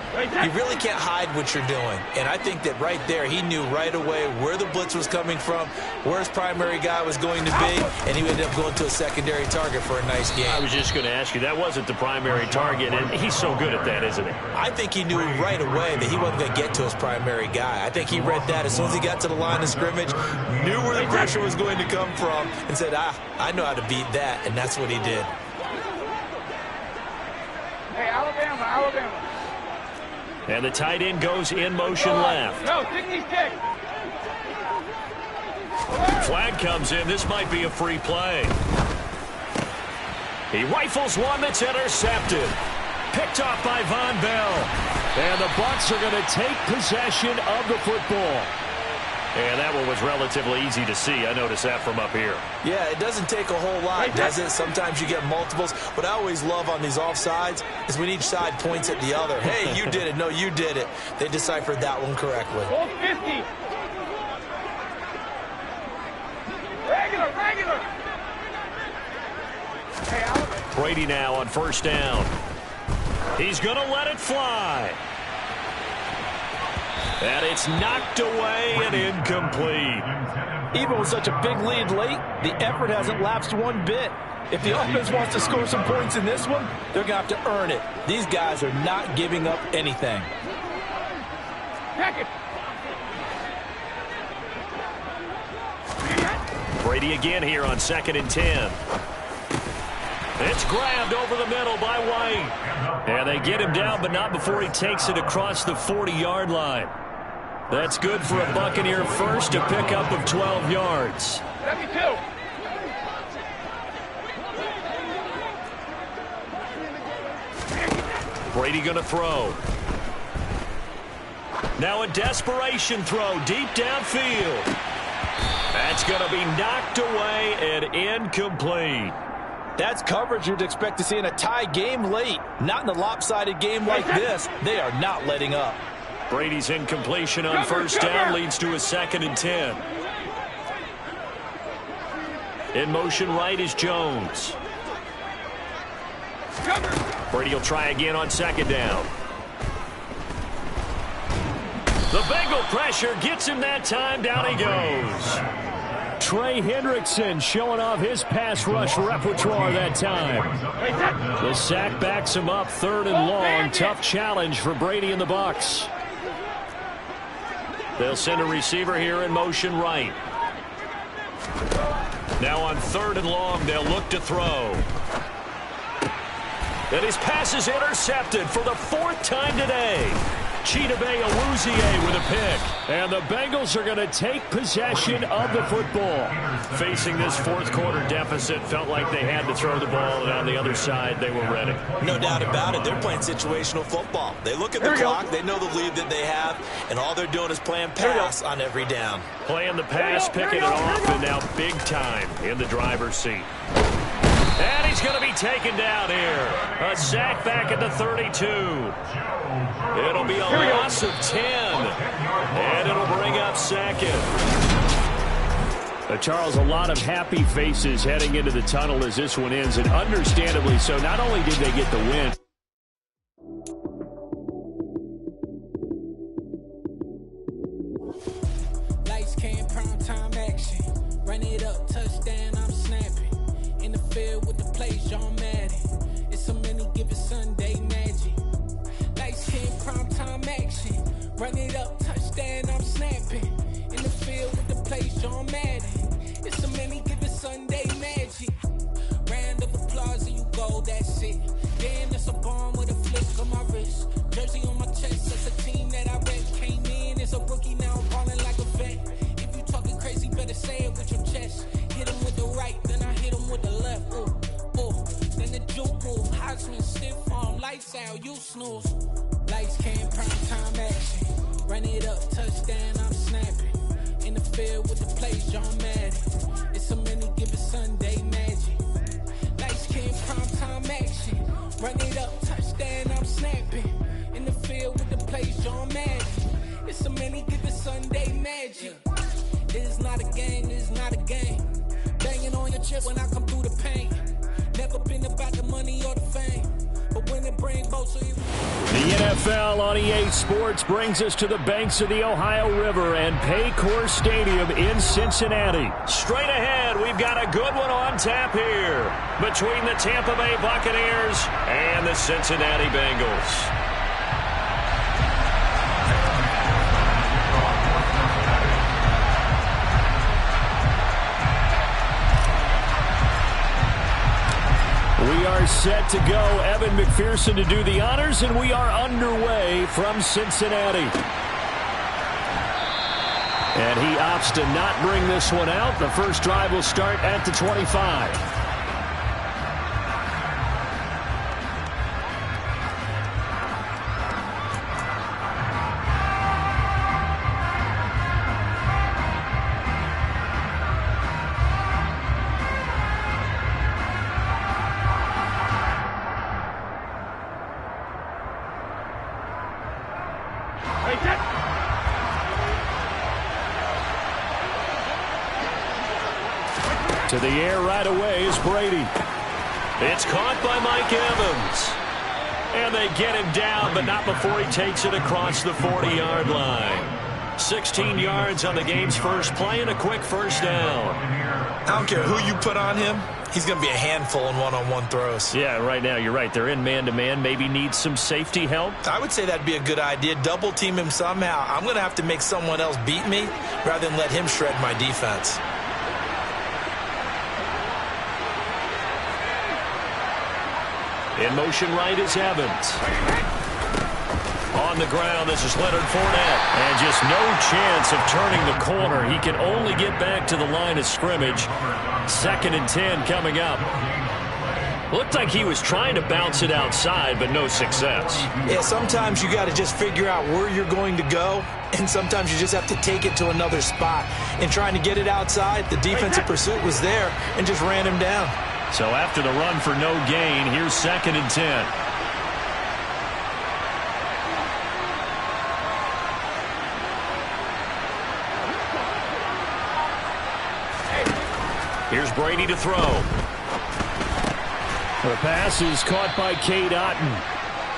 you really can't hide what you're doing. And I think that right there, he knew right away where the blitz was coming from, where his primary guy was going to be, and he ended up going to a secondary target for a nice game. I was just going to ask you, that wasn't the primary target, and he's so good at that, isn't he? I think he knew right away that he wasn't going to get to his primary guy. I think he read that as soon as he got to the line of scrimmage, knew where the pressure was going to come from, and said, I know how to beat that, and that's what he did. Hey, Alabama. And the tight end goes in motion left. No, 66. Flag comes in. This might be a free play. He rifles one that's intercepted. Picked off by Von Bell. And the Bucs are going to take possession of the football. And that one was relatively easy to see. I noticed that from up here. Yeah, it doesn't take a whole lot, does it? Sometimes you get multiples. What I always love on these offsides is when each side points at the other. Hey, you did it. No, you did it. They deciphered that one correctly. 50. Regular. Hey, Brady now on first down. He's going to let it fly. And it's knocked away and incomplete. Even with such a big lead late, the effort hasn't lapsed one bit. If the offense wants to score some points in this one, they're going to have to earn it. These guys are not giving up anything. Brady again here on 2nd and 10. It's grabbed over the middle by White. And they get him down, but not before he takes it across the 40-yard line. That's good for a Buccaneer first, a pickup of 12 yards. 72. Brady going to throw. Now a desperation throw deep downfield. That's going to be knocked away and incomplete. That's coverage you'd expect to see in a tie game late. Not in a lopsided game like this. They are not letting up. Brady's incompletion on first down leads to a 2nd and 10. In motion right is Jones. Brady will try again on 2nd down. The Bengal pressure gets him that time. Down he goes. Trey Hendrickson showing off his pass rush repertoire that time. The sack backs him up 3rd and long. Tough challenge for Brady and the Bucs. They'll send a receiver here in motion right. Now on 3rd and long, they'll look to throw. And his pass is intercepted for the 4th time today. Chidobe Awuzie with a pick. And the Bengals are going to take possession of the football. Facing this 4th quarter deficit, felt like they had to throw the ball, and on the other side, they were ready. No doubt about it. They're playing situational football. They look at the clock, they know the lead that they have, and all they're doing is playing pass on every down. Playing the pass, picking it off, and now big time in the driver's seat. And he's going to be taken down here. A sack back at the 32. It'll be a loss of 10. And it'll bring up 2nd. Charles, a lot of happy faces heading into the tunnel as this one ends, and understandably so. Not only did they get the win. Lights came, prime time action. Run it up, touchdown, I'm snapping. In the field with the plays, John Madden. It's a many given Sunday magic. Lights came, prime time action. Run it up, touchdown, I'm snapping. In the field with the plays, John Madden. It's a many given Sunday magic. Round of applause and you go, that's it. Then it's a bomb with a flick on my wrist. Jersey on my chest, that's a team that I rep. Came in as a rookie, now I'm balling like a vet. If you talking crazy, better say it with your chest. Hit him with the right, then I hit him with the left. Ooh, ooh. Then the juke move. Heisman stiff arm, lights out, you snooze. Lights came, prime time action. Run it up, touchdown, I'm snapping. In the field with the plays, John Madden. It's a many given Sunday magic. Lights came, prime time action. Run it up, touchdown, I'm snapping. In the field with the plays, John Madden. It's a many given Sunday magic. It is not a game, it is not a game. Banging on your chest when I come through the pain. Never been about the money or the fame. But when it brings both of you. The NFL on EA Sports brings us to the banks of the Ohio River and Paycor Stadium in Cincinnati. Straight ahead, we've got a good one on tap here between the Tampa Bay Buccaneers and the Cincinnati Bengals. We are set to go. Evan McPherson to do the honors, and we are underway from Cincinnati. And he opts to not bring this one out. The first drive will start at the 25. To the air right away is Brady. It's caught by Mike Evans. And they get him down, but not before he takes it across the 40-yard line. 16 yards on the game's first play and a quick first down. I don't care who you put on him. He's going to be a handful in one-on-one throws. Yeah, right now you're right. They're in man-to-man. Maybe needs some safety help. I would say that'd be a good idea. Double team him somehow. I'm going to have to make someone else beat me rather than let him shred my defense. In motion right is Evans. On the ground, this is Leonard Fournette. And just no chance of turning the corner. He can only get back to the line of scrimmage. 2nd and 10 coming up. Looked like he was trying to bounce it outside, but no success. Yeah, sometimes you got to just figure out where you're going to go, and sometimes you just have to take it to another spot. And trying to get it outside, the defensive pursuit was there and just ran him down. So after the run for no gain, here's 2nd and 10. Here's Brady to throw. The pass is caught by Cade Otton.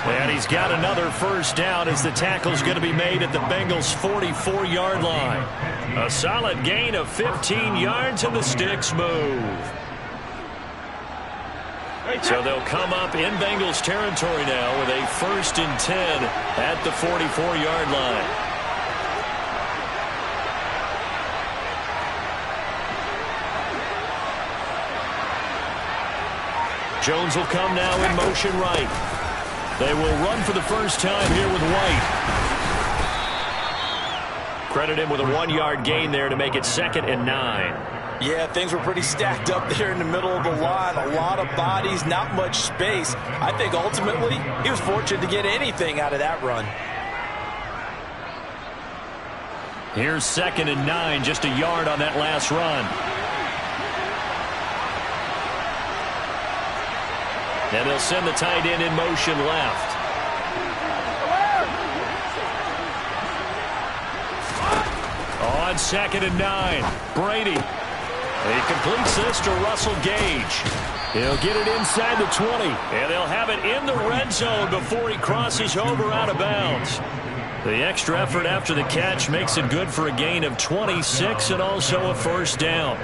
And he's got another first down as the tackle's going to be made at the Bengals' 44-yard line. A solid gain of 15 yards and the sticks move. So they'll come up in Bengals territory now with a 1st and 10 at the 44-yard line. Jones will come now in motion right. They will run for the first time here with White. Credit him with a 1-yard gain there to make it 2nd and 9. Yeah, things were pretty stacked up there in the middle of the line. A lot of bodies, not much space. I think ultimately he was fortunate to get anything out of that run. Here's 2nd and 9, just a yard on that last run. And they'll send the tight end in motion left. On 2nd and 9, Brady. He completes this to Russell Gage. He'll get it inside the 20. And they'll have it in the red zone before he crosses over out of bounds. The extra effort after the catch makes it good for a gain of 26 and also a first down.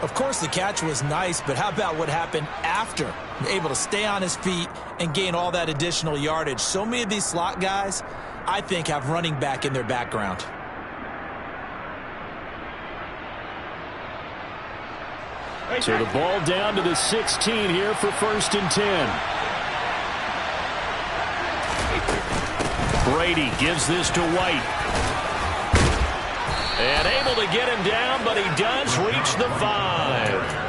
Of course, the catch was nice, but how about what happened after? Able to stay on his feet and gain all that additional yardage. So many of these slot guys, I think, have running back in their background. So the ball down to the 16 here for 1st and 10. Brady gives this to White. And able to get him down, but he does reach the 5.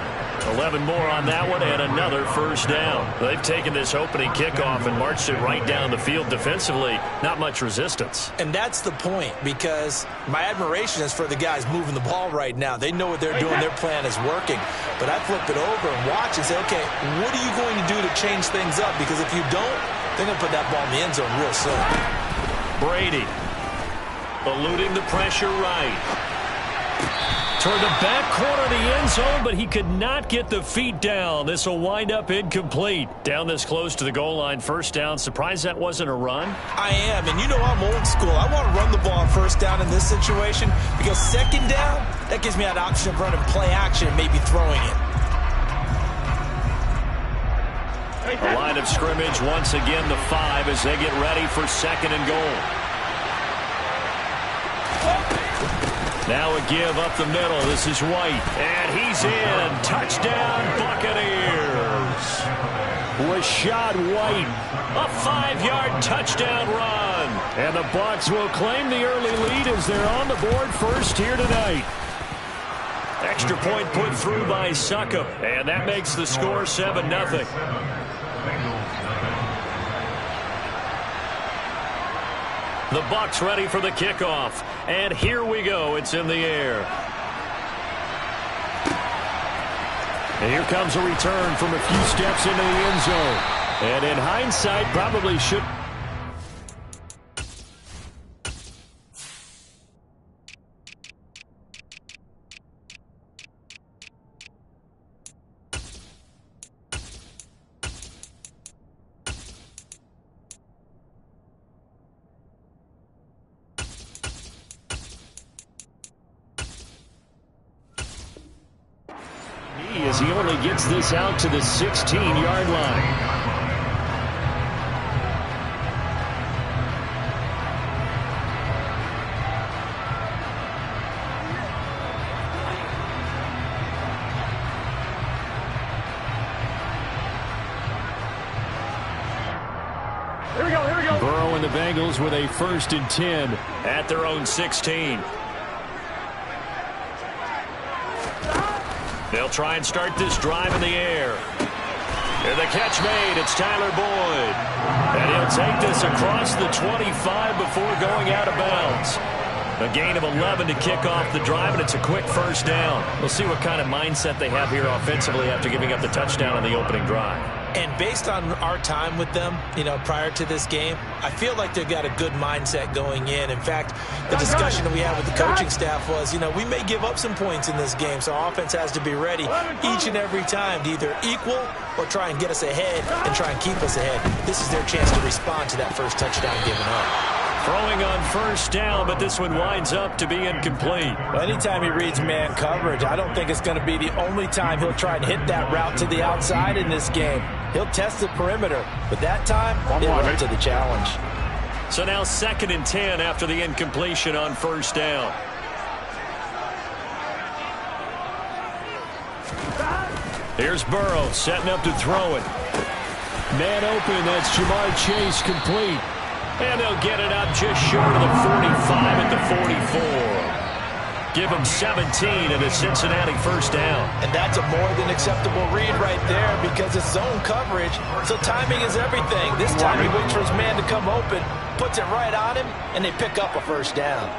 11 more on that one and another first down. They've taken this opening kickoff and marched it right down the field defensively. Not much resistance. And that's the point, because my admiration is for the guys moving the ball right now. They know what they're doing. Their plan is working. But I flip it over and watch and say, okay, what are you going to do to change things up? Because if you don't, they're going to put that ball in the end zone real soon. Brady eluding the pressure right. Toward the back corner of the end zone, but he could not get the feet down. This will wind up incomplete. Down this close to the goal line, first down. Surprised that wasn't a run? I am, and you know I'm old school. I want to run the ball on first down in this situation because 2nd down, that gives me that option of running play action and maybe throwing it. A line of scrimmage once again the 5 as they get ready for 2nd and goal. Now a give up the middle. This is White. And he's in. Touchdown, Buccaneers. Rashad White. A 5-yard touchdown run. And the Bucs will claim the early lead as they're on the board first here tonight. Extra point put through by Succop. And that makes the score 7-0. The Bucs ready for the kickoff. And here we go. It's in the air. And here comes a return from a few steps into the end zone. And in hindsight, probably should... as he only gets this out to the 16-yard line. Burrow and the Bengals with a 1st and 10 at their own 16. They'll try and start this drive in the air. And the catch made. It's Tyler Boyd. And he'll take this across the 25 before going out of bounds. A gain of 11 to kick off the drive, and it's a quick 1st down. We'll see what kind of mindset they have here offensively after giving up the touchdown on the opening drive. And based on our time with them, prior to this game, I feel like they've got a good mindset going in. In fact, the discussion that we had with the coaching staff was, we may give up some points in this game, so our offense has to be ready each and every time to either equal or try and get us ahead and try and keep us ahead. This is their chance to respond to that first touchdown given up. Throwing on 1st down, but this one winds up to be incomplete. Well, anytime he reads man coverage, I don't think it's going to be the only time he'll try and hit that route to the outside in this game. He'll test the perimeter, but that time, he'll run to the challenge. So now 2nd and 10 after the incompletion on 1st down. Here's Burrow setting up to throw it. Man open, that's Jamar Chase, complete. And they'll get it up just short of the 45 at the 44. Give them 17 and a Cincinnati 1st down. And that's a more than acceptable read right there because it's zone coverage, so timing is everything. This time he waits for his man to come open, puts it right on him, and they pick up a 1st down.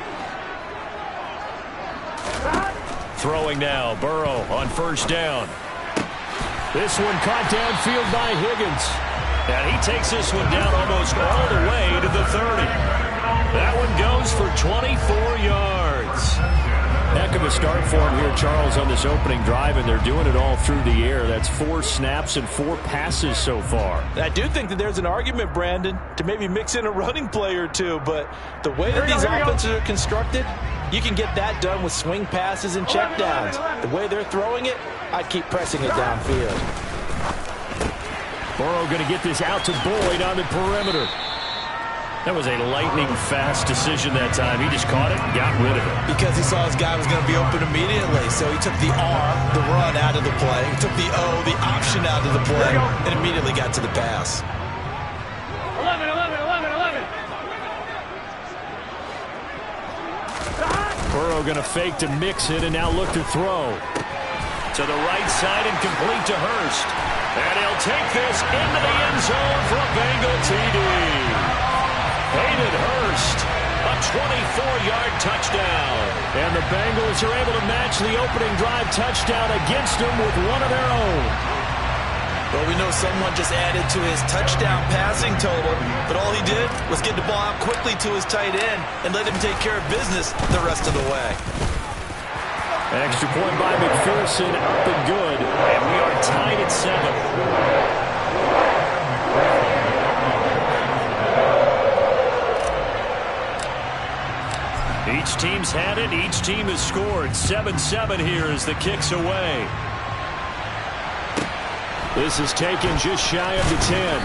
Throwing now, Burrow on 1st down. This one caught downfield by Higgins. And he takes this one down almost all the way to the 30. That one goes for 24 yards. Heck of a start for him here, Charles, on this opening drive, and they're doing it all through the air. That's 4 snaps and 4 passes so far. And I do think that there's an argument, Brandon, to maybe mix in a running play or two, but the way that these offenses are constructed, you can get that done with swing passes and checkdowns. The way they're throwing it, I'd keep pressing it downfield. Burrow going to get this out to Boyd on the perimeter. That was a lightning-fast decision that time. He just caught it and got rid of it. Because he saw his guy was going to be open immediately, so he took the R, the run, out of the play. He took the O, the option, out of the play, and immediately got to the pass. 11. Burrow going to fake to mix it and now look to throw. To the right side and complete to Hurst. And he'll take this into the end zone for a Bengal TD. Hayden Hurst, a 24-yard touchdown. And the Bengals are able to match the opening drive touchdown against them with one of their own. Well, we know someone just added to his touchdown passing total, but all he did was get the ball out quickly to his tight end and let him take care of business the rest of the way. Extra point by McPherson, up and good. And we are tied at 7. Each team's had it. Each team has scored. 7-7 here as the kick's away. This is taken just shy of the 10.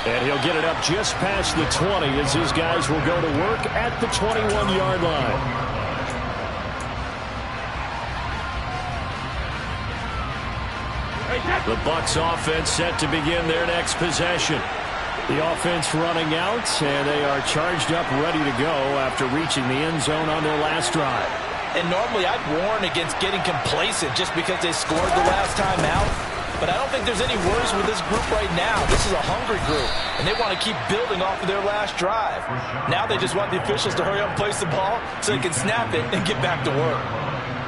And he'll get it up just past the 20 as his guys will go to work at the 21-yard line. The Bucs offense set to begin their next possession. The offense running out, and they are charged up, ready to go after reaching the end zone on their last drive. And normally I'd warn against getting complacent just because they scored the last time out. But I don't think there's any worries with this group right now. This is a hungry group, and they want to keep building off of their last drive. Now they just want the officials to hurry up and place the ball so they can snap it and get back to work.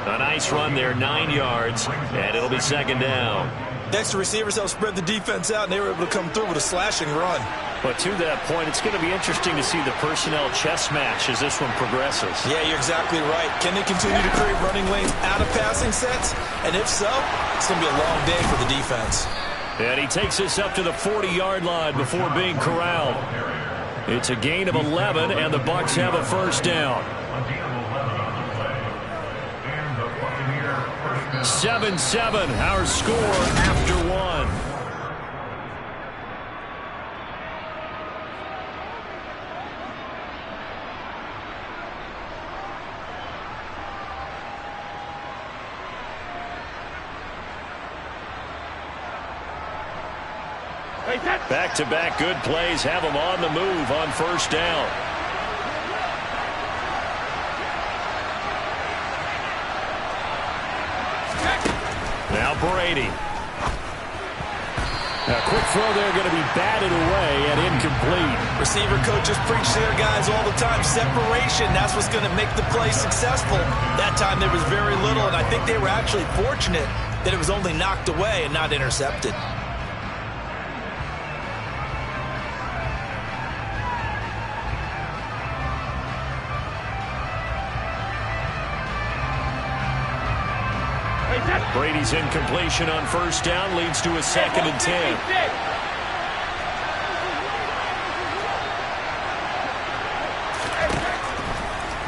A nice run there, 9 yards, and it'll be 2nd down. Next, the receivers helped spread the defense out, and they were able to come through with a slashing run. But to that point, it's going to be interesting to see the personnel chess match as this one progresses. Yeah, you're exactly right. Can they continue to create running lanes out of passing sets? And if so, it's going to be a long day for the defense. And he takes this up to the 40-yard line before being corralled. It's a gain of 11, and the Bucs have a 1st down. 7-7, our score after 1. Back-to-back good plays have him on the move on first down. Now Brady. A quick throw there going to be batted away and incomplete. Receiver coaches preach to their guys all the time. Separation, that's what's going to make the play successful. That time there was very little, and I think they were actually fortunate that it was only knocked away and not intercepted. Brady's incompletion on first down leads to a 2nd and 10.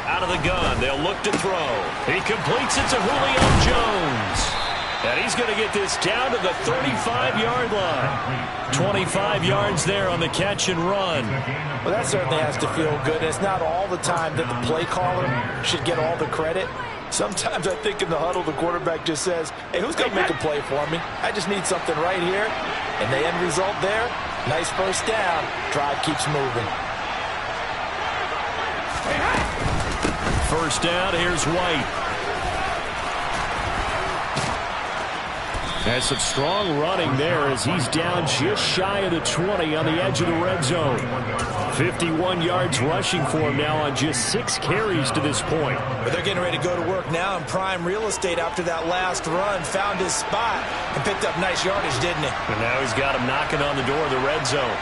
Out of the gun, they'll look to throw. He completes it to Julio Jones. And he's going to get this down to the 35-yard line. 25 yards there on the catch and run. Well, that certainly has to feel good. It's not all the time that the play caller should get all the credit. Sometimes I think in the huddle, the quarterback just says, hey, who's going to make a play for me? I just need something right here. And the end result there, nice first down. Drive keeps moving. First down, here's White. Has some strong running there as he's down just shy of the 20 on the edge of the red zone. 51 yards rushing for him now on just 6 carries to this point. But they're getting ready to go to work now in prime real estate after that last run. Found his spot and picked up nice yardage, didn't he? And now he's got him knocking on the door of the red zone.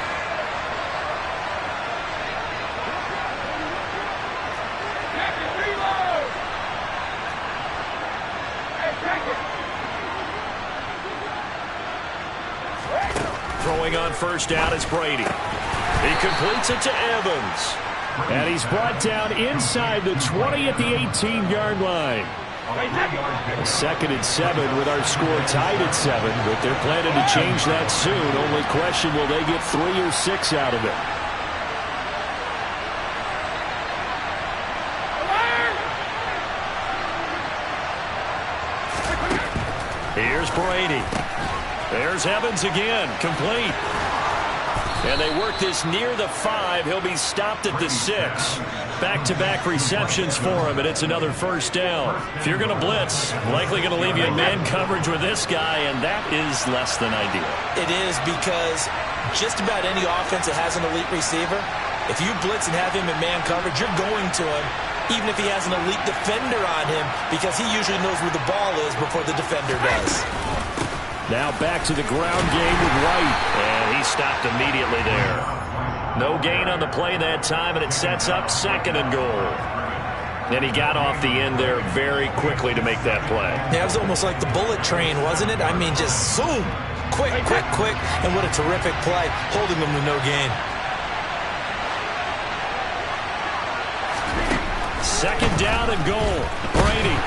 Throwing on first down is Brady. He completes it to Evans. And he's brought down inside the 20 at the 18-yard line. 2nd and 7 with our score tied at 7, but they're planning to change that soon. Only question, will they get 3 or 6 out of it? Here's Brady. There's Evans again, complete. And they work this near the 5. He'll be stopped at the 6. Back-to-back receptions for him, and it's another first down. If you're going to blitz, likely going to leave you in man coverage with this guy, and that is less than ideal. It is, because just about any offense that has an elite receiver, if you blitz and have him in man coverage, you're going to him, even if he has an elite defender on him, because he usually knows where the ball is before the defender does. Now back to the ground game with White. And he stopped immediately there. No gain on the play that time, and it sets up 2nd and goal. And he got off the end there very quickly to make that play. Yeah, it was almost like the bullet train, wasn't it? I mean, just zoom. Quick, quick, quick. And what a terrific play, holding them to no gain. 2nd down and goal. Brady.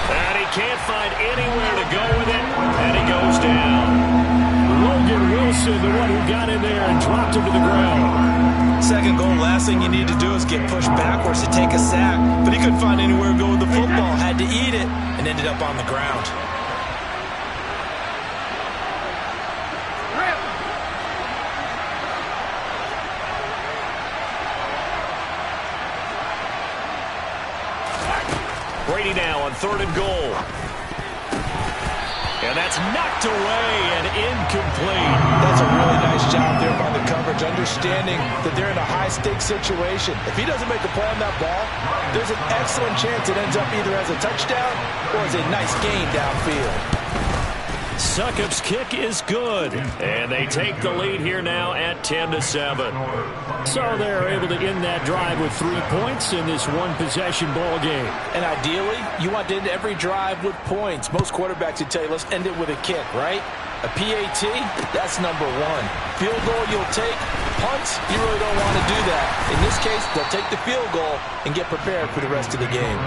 And he can't find anywhere to go with it, and he goes down. Logan Wilson, the one who got in there and dropped him to the ground. 2nd goal, last thing you need to do is get pushed backwards to take a sack, but he couldn't find anywhere to go with the football, had to eat it, and ended up on the ground. Brady now on 3rd and goal. And that's knocked away and incomplete. That's a really nice job there by the coverage, understanding that they're in a high-stakes situation. If he doesn't make the play on that ball, there's an excellent chance it ends up either as a touchdown or as a nice gain downfield. Succop's kick is good. And they take the lead here now at 10-7. So they're able to end that drive with 3 points in this one-possession ball game. And ideally, you want to end every drive with points. Most quarterbacks would tell you, let's end it with a kick, right? A PAT, that's number 1. Field goal you'll take. Punts, you really don't want to do that. In this case, they'll take the field goal and get prepared for the rest of the game.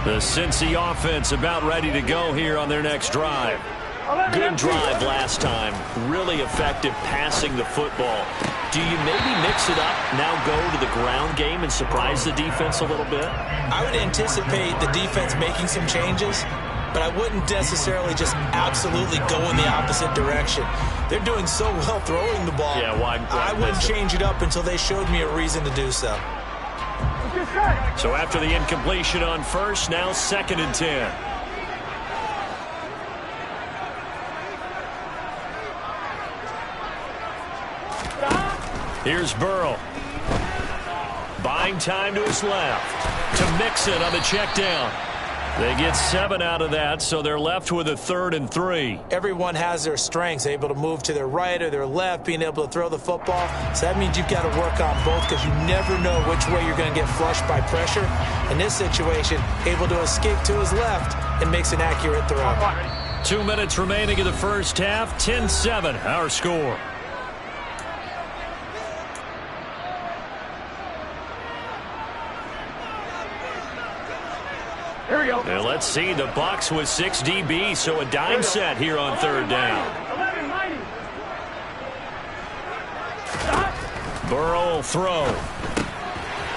The Cincy offense about ready to go here on their next drive. Good drive last time. Really effective passing the football. Do you maybe mix it up, now go to the ground game and surprise the defense a little bit? I would anticipate the defense making some changes, but I wouldn't necessarily just absolutely go in the opposite direction. They're doing so well throwing the ball. Yeah, why I wouldn't change it up until they showed me a reason to do so. So after the incompletion on first, now 2nd and 10. Here's Burrow. Buying time to his left. To Mixon on the check down. They get 7 out of that, so they're left with a 3rd and 3. Everyone has their strengths, able to move to their right or their left, being able to throw the football. So that means you've got to work on both because you never know which way you're going to get flushed by pressure. In this situation, able to escape to his left and makes an accurate throw. 2 minutes remaining in the first half. 10-7, our score. Here we go. And let's see, the Bucs with 6 DB, so a dime set here on 3rd down. 11-90. Burrow will throw.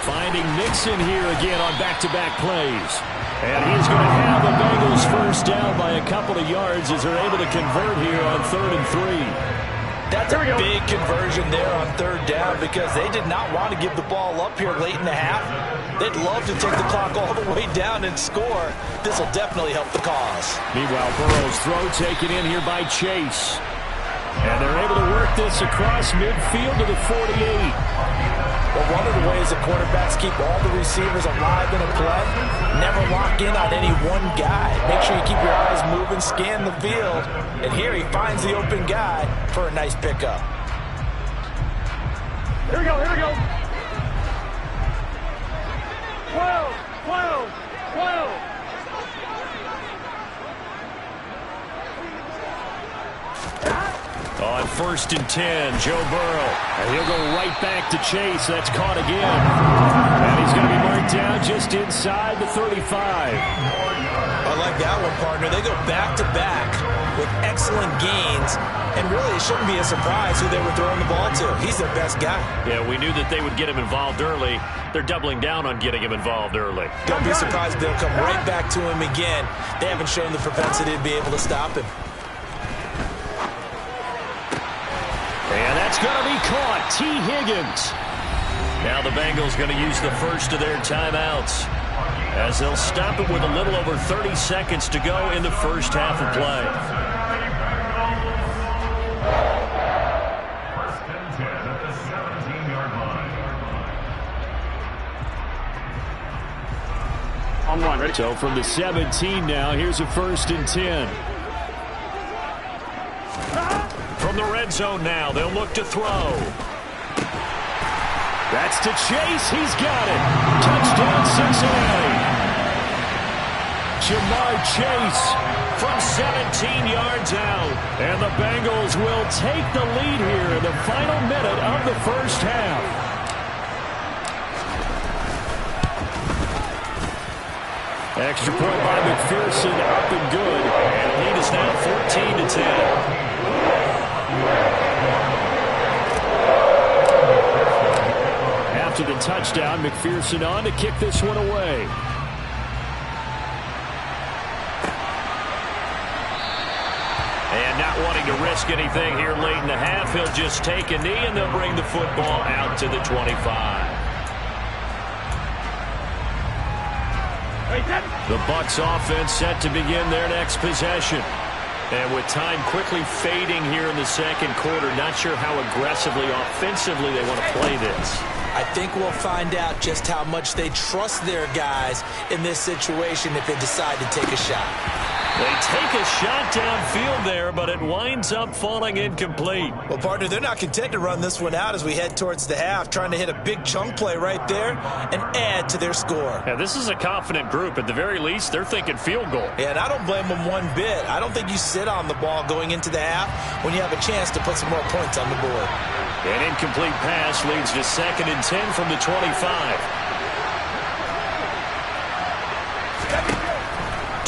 Finding Mixon here again on back-to-back plays. And he's going to have the Bengals first down by a couple of yards as they're able to convert here on 3rd and 3. That's a big conversion there on 3rd down because they did not want to give the ball up here late in the half. They'd love to take the clock all the way down and score. This will definitely help the cause. Meanwhile, Burrow's throw taken in here by Chase. And they're able to work this across midfield to the 48. Well, one of the ways that quarterbacks keep all the receivers alive in a play, never lock in on any one guy. Make sure you keep your eyes moving, scan the field. And here he finds the open guy for a nice pickup. Here we go, here we go. 12, 12, 12. On 1st and 10, Joe Burrow. And he'll go right back to Chase. That's caught again. And he's going to be marked down just inside the 35. I like that one, partner. They go back-to-back with excellent gains. And really, it shouldn't be a surprise who they were throwing the ball to. He's their best guy. Yeah, we knew that they would get him involved early. They're doubling down on getting him involved early. Don't be surprised if they'll come right back to him again. They haven't shown the propensity to be able to stop him. And that's going to be caught. T. Higgins. Now the Bengals going to use the first of their timeouts as they'll stop it with a little over 30 seconds to go in the first half of play. 1st and 10 at the 17-yard line. On one, ready? So from the 17 now, here's a 1st and 10. From the red zone now, they'll look to throw. That's to Chase. He's got it. Touchdown, Cincinnati. Jamar Chase from 17 yards out. And the Bengals will take the lead here in the final minute of the first half. Extra point by McPherson, up and good. And the lead is now 14-10. After the touchdown, McPherson on to kick this one away. And not wanting to risk anything here late in the half, he'll just take a knee and they'll bring the football out to the 25. The Bucs offense set to begin their next possession. And with time quickly fading here in the second quarter, not sure how aggressively, offensively they want to play this. I think we'll find out just how much they trust their guys in this situation if they decide to take a shot. They take a shot downfield there, but it winds up falling incomplete. Well, partner, they're not content to run this one out as we head towards the half, trying to hit a big chunk play right there and add to their score. Yeah, this is a confident group. At the very least, they're thinking field goal. Yeah, and I don't blame them one bit. I don't think you sit on the ball going into the half when you have a chance to put some more points on the board. An incomplete pass leads to 2nd and 10 from the 25.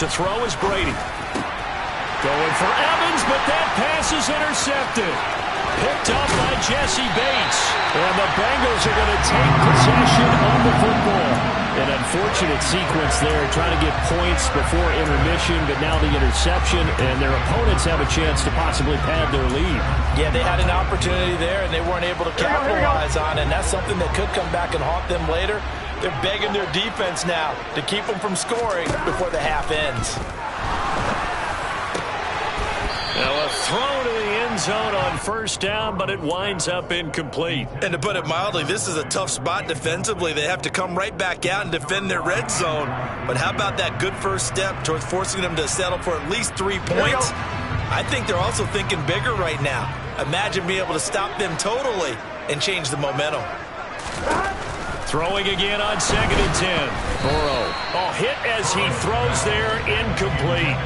To throw is Brady. Going for Evans, but that pass is intercepted. Picked up by Jesse Bates. And the Bengals are going to take possession of the football. An unfortunate sequence there, trying to get points before intermission, but now the interception, and their opponents have a chance to possibly pad their lead. Yeah, they had an opportunity there, and they weren't able to capitalize on it, and that's something that could come back and haunt them later. They're begging their defense now to keep them from scoring before the half ends. Now a throw to the end zone on first down, but it winds up incomplete. And to put it mildly, this is a tough spot defensively. They have to come right back out and defend their red zone. But how about that good first step towards forcing them to settle for at least 3 points? I think they're also thinking bigger right now. Imagine being able to stop them totally and change the momentum. Throwing again on 2nd and 10. Burrow. Hit as he throws there, incomplete.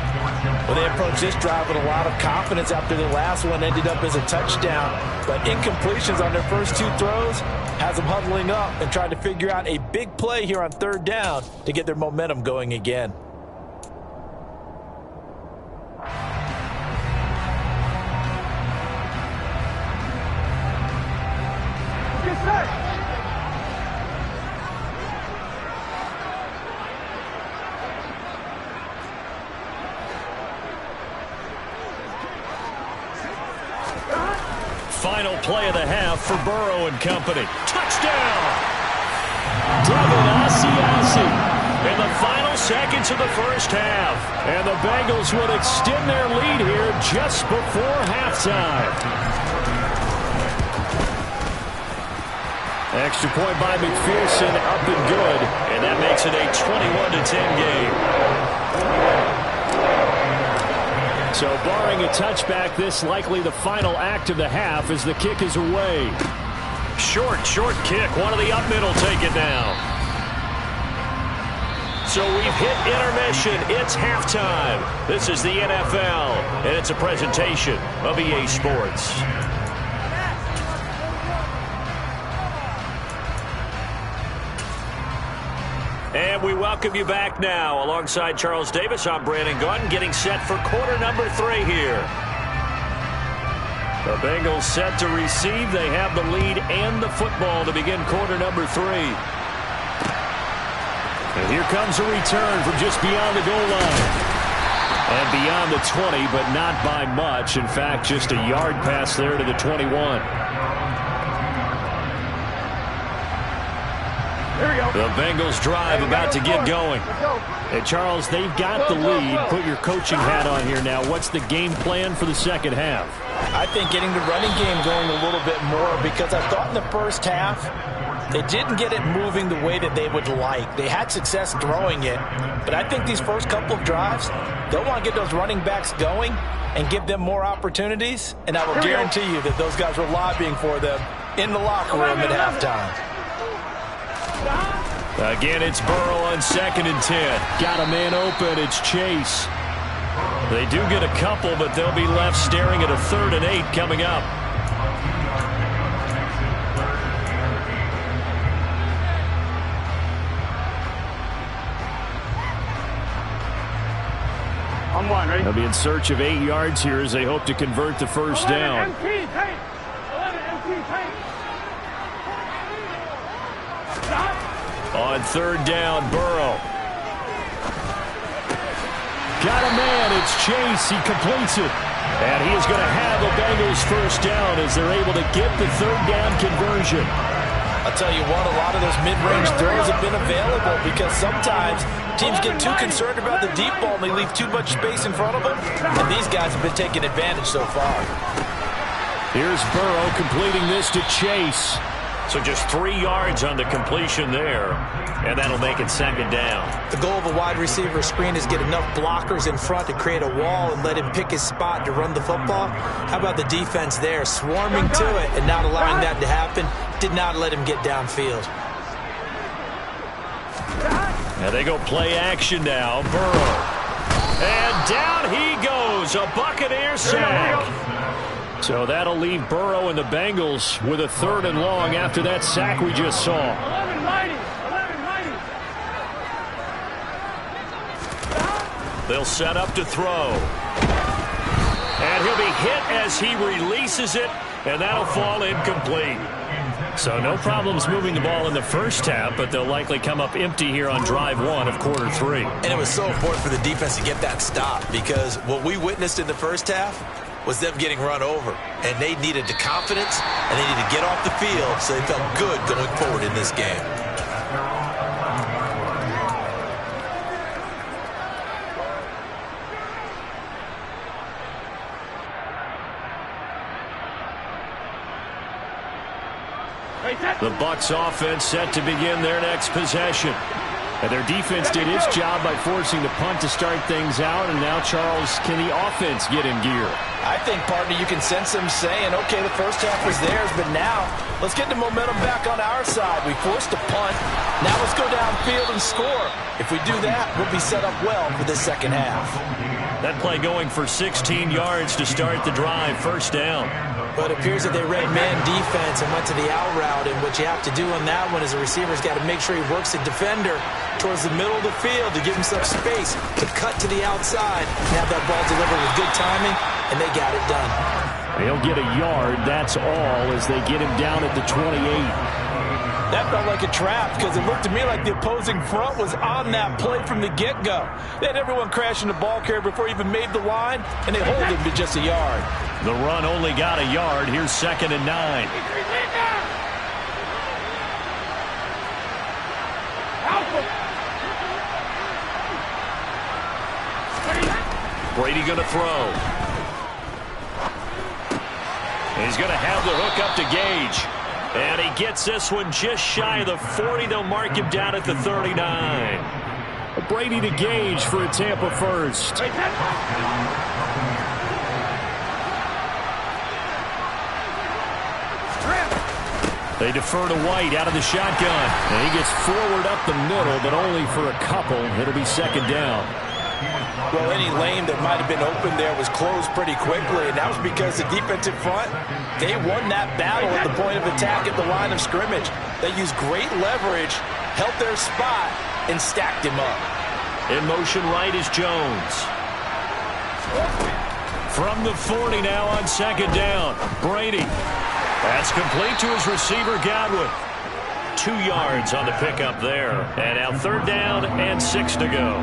Well, they approached this drive with a lot of confidence after the last one ended up as a touchdown. But incompletions on their first 2 throws has them huddling up and trying to figure out a big play here on 3rd down to get their momentum going again. Get set. Final play of the half for Burrow and company. Touchdown! Devin Asiasi in the final seconds of the first half. And the Bengals would extend their lead here just before halftime. Extra point by McPherson, up and good. And that makes it a 21-10 game. So barring a touchback, this likely the final act of the half as the kick is away. Short kick. One of the up middle take it now. So we've hit intermission. It's halftime. This is the NFL, and it's a presentation of EA Sports. And we welcome you back now. Alongside Charles Davis, I'm Brandon Gaudin, getting set for quarter number 3 here. The Bengals set to receive. They have the lead and the football to begin quarter number 3. And here comes a return from just beyond the goal line. And beyond the 20, but not by much. In fact, just a yard pass there to the 21. The Bengals drive about to get going. And Charles, they've got the lead. Put your coaching hat on here now. What's the game plan for the second half? I think getting the running game going a little bit more, because I thought in the first half they didn't get it moving the way that they would like. They had success throwing it, but I think these first couple of drives, they'll want to get those running backs going and give them more opportunities, and I will guarantee you that those guys were lobbying for them in the locker room at halftime. Again, it's Burrow on 2nd and 10. Got a man open. It's Chase. They do get a couple, but they'll be left staring at a 3rd and 8 coming up. On 1, ready? They'll be in search of 8 yards here as they hope to convert the first down. 11 MT, tank. 11 MT, tank. On 3rd down, Burrow. Got a man. It's Chase. He completes it. And he is going to have the Bengals first down as they're able to get the 3rd down conversion. I'll tell you what, a lot of those mid-range throws have been available because sometimes teams get too concerned about the deep ball and they leave too much space in front of them. And these guys have been taking advantage so far. Here's Burrow completing this to Chase. So just 3 yards on the completion there, and that'll make it 2nd down. The goal of a wide receiver screen is get enough blockers in front to create a wall and let him pick his spot to run the football. How about the defense there, swarming to it and not allowing that to happen? Did not let him get downfield. Now they go play action now. Burrow. And down he goes. A Buccaneer sack. So that'll leave Burrow and the Bengals with a 3rd and long after that sack we just saw. 11 mighty. 11 mighty. They'll set up to throw. And he'll be hit as he releases it, and that'll fall incomplete. So no problems moving the ball in the first half, but they'll likely come up empty here on drive 1 of quarter 3. And it was so important for the defense to get that stop, because what we witnessed in the first half was them getting run over. And they needed the confidence, and they needed to get off the field so they felt good going forward in this game. The Bucs offense set to begin their next possession. And their defense did its job by forcing the punt to start things out. And now, Charles, can the offense get in gear? I think, partner, you can sense them saying, okay, the first half was theirs, but now let's get the momentum back on our side. We forced a punt. Now let's go downfield and score. If we do that, we'll be set up well for this second half. That play going for 16 yards to start the drive, first down. But it appears that they read man defense and went to the out route, and what you have to do on that one is the receiver's got to make sure he works the defender towards the middle of the field to give himself space to cut to the outside and have that ball delivered with good timing, and they got it done. They'll get a yard, that's all, as they get him down at the 28. That felt like a trap because it looked to me like the opposing front was on that play from the get-go. They had everyone crashing the ball carrier before he even made the line, and they hold him to just a yard. The run only got a yard. Here's 2nd and 9. Brady going to throw. He's going to have the hook up to Gage. And he gets this one just shy of the 40. They'll mark him down at the 39. Brady to Gage for a Tampa first. They defer to White out of the shotgun. And he gets forward up the middle, but only for a couple. It'll be 2nd down. Well, any lane that might have been open there was closed pretty quickly, and that was because the defensive front, they won that battle at the point of attack at the line of scrimmage. They used great leverage, held their spot, and stacked him up. In motion right is Jones. From the 40 now on 2nd down. Brady. That's complete to his receiver, Godwin. 2 yards on the pickup there. And now 3rd down and 6 to go.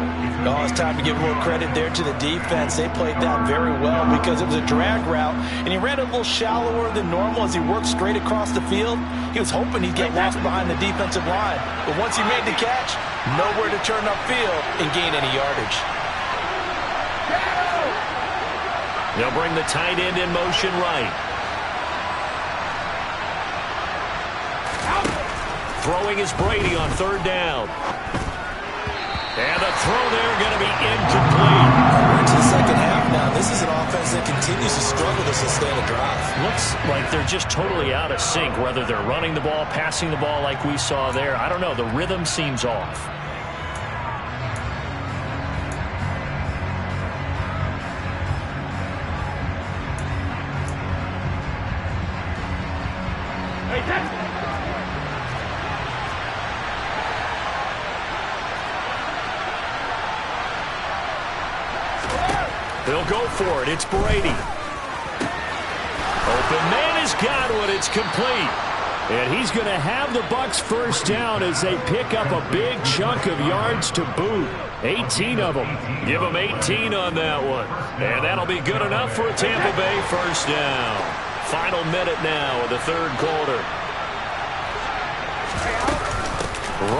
Oh, it's time to give more credit there to the defense. They played that very well because it was a drag route, and he ran a little shallower than normal as he worked straight across the field. He was hoping he'd get lost behind the defensive line. But once he made the catch, nowhere to turn upfield and gain any yardage. They'll bring the tight end in motion right. Throwing is Brady on 3rd down. And the throw there going to be incomplete. We're into the second half now. This is an offense that continues to struggle to sustain a drive. Looks like they're just totally out of sync, whether they're running the ball, passing the ball like we saw there. I don't know. The rhythm seems off. They'll go for it. It's Brady. Open man is Godwin. It's complete. And he's going to have the Bucs first down as they pick up a big chunk of yards to boot. 18 of them. Give them 18 on that one. And that'll be good enough for a Tampa Bay first down. Final minute now of the 3rd quarter.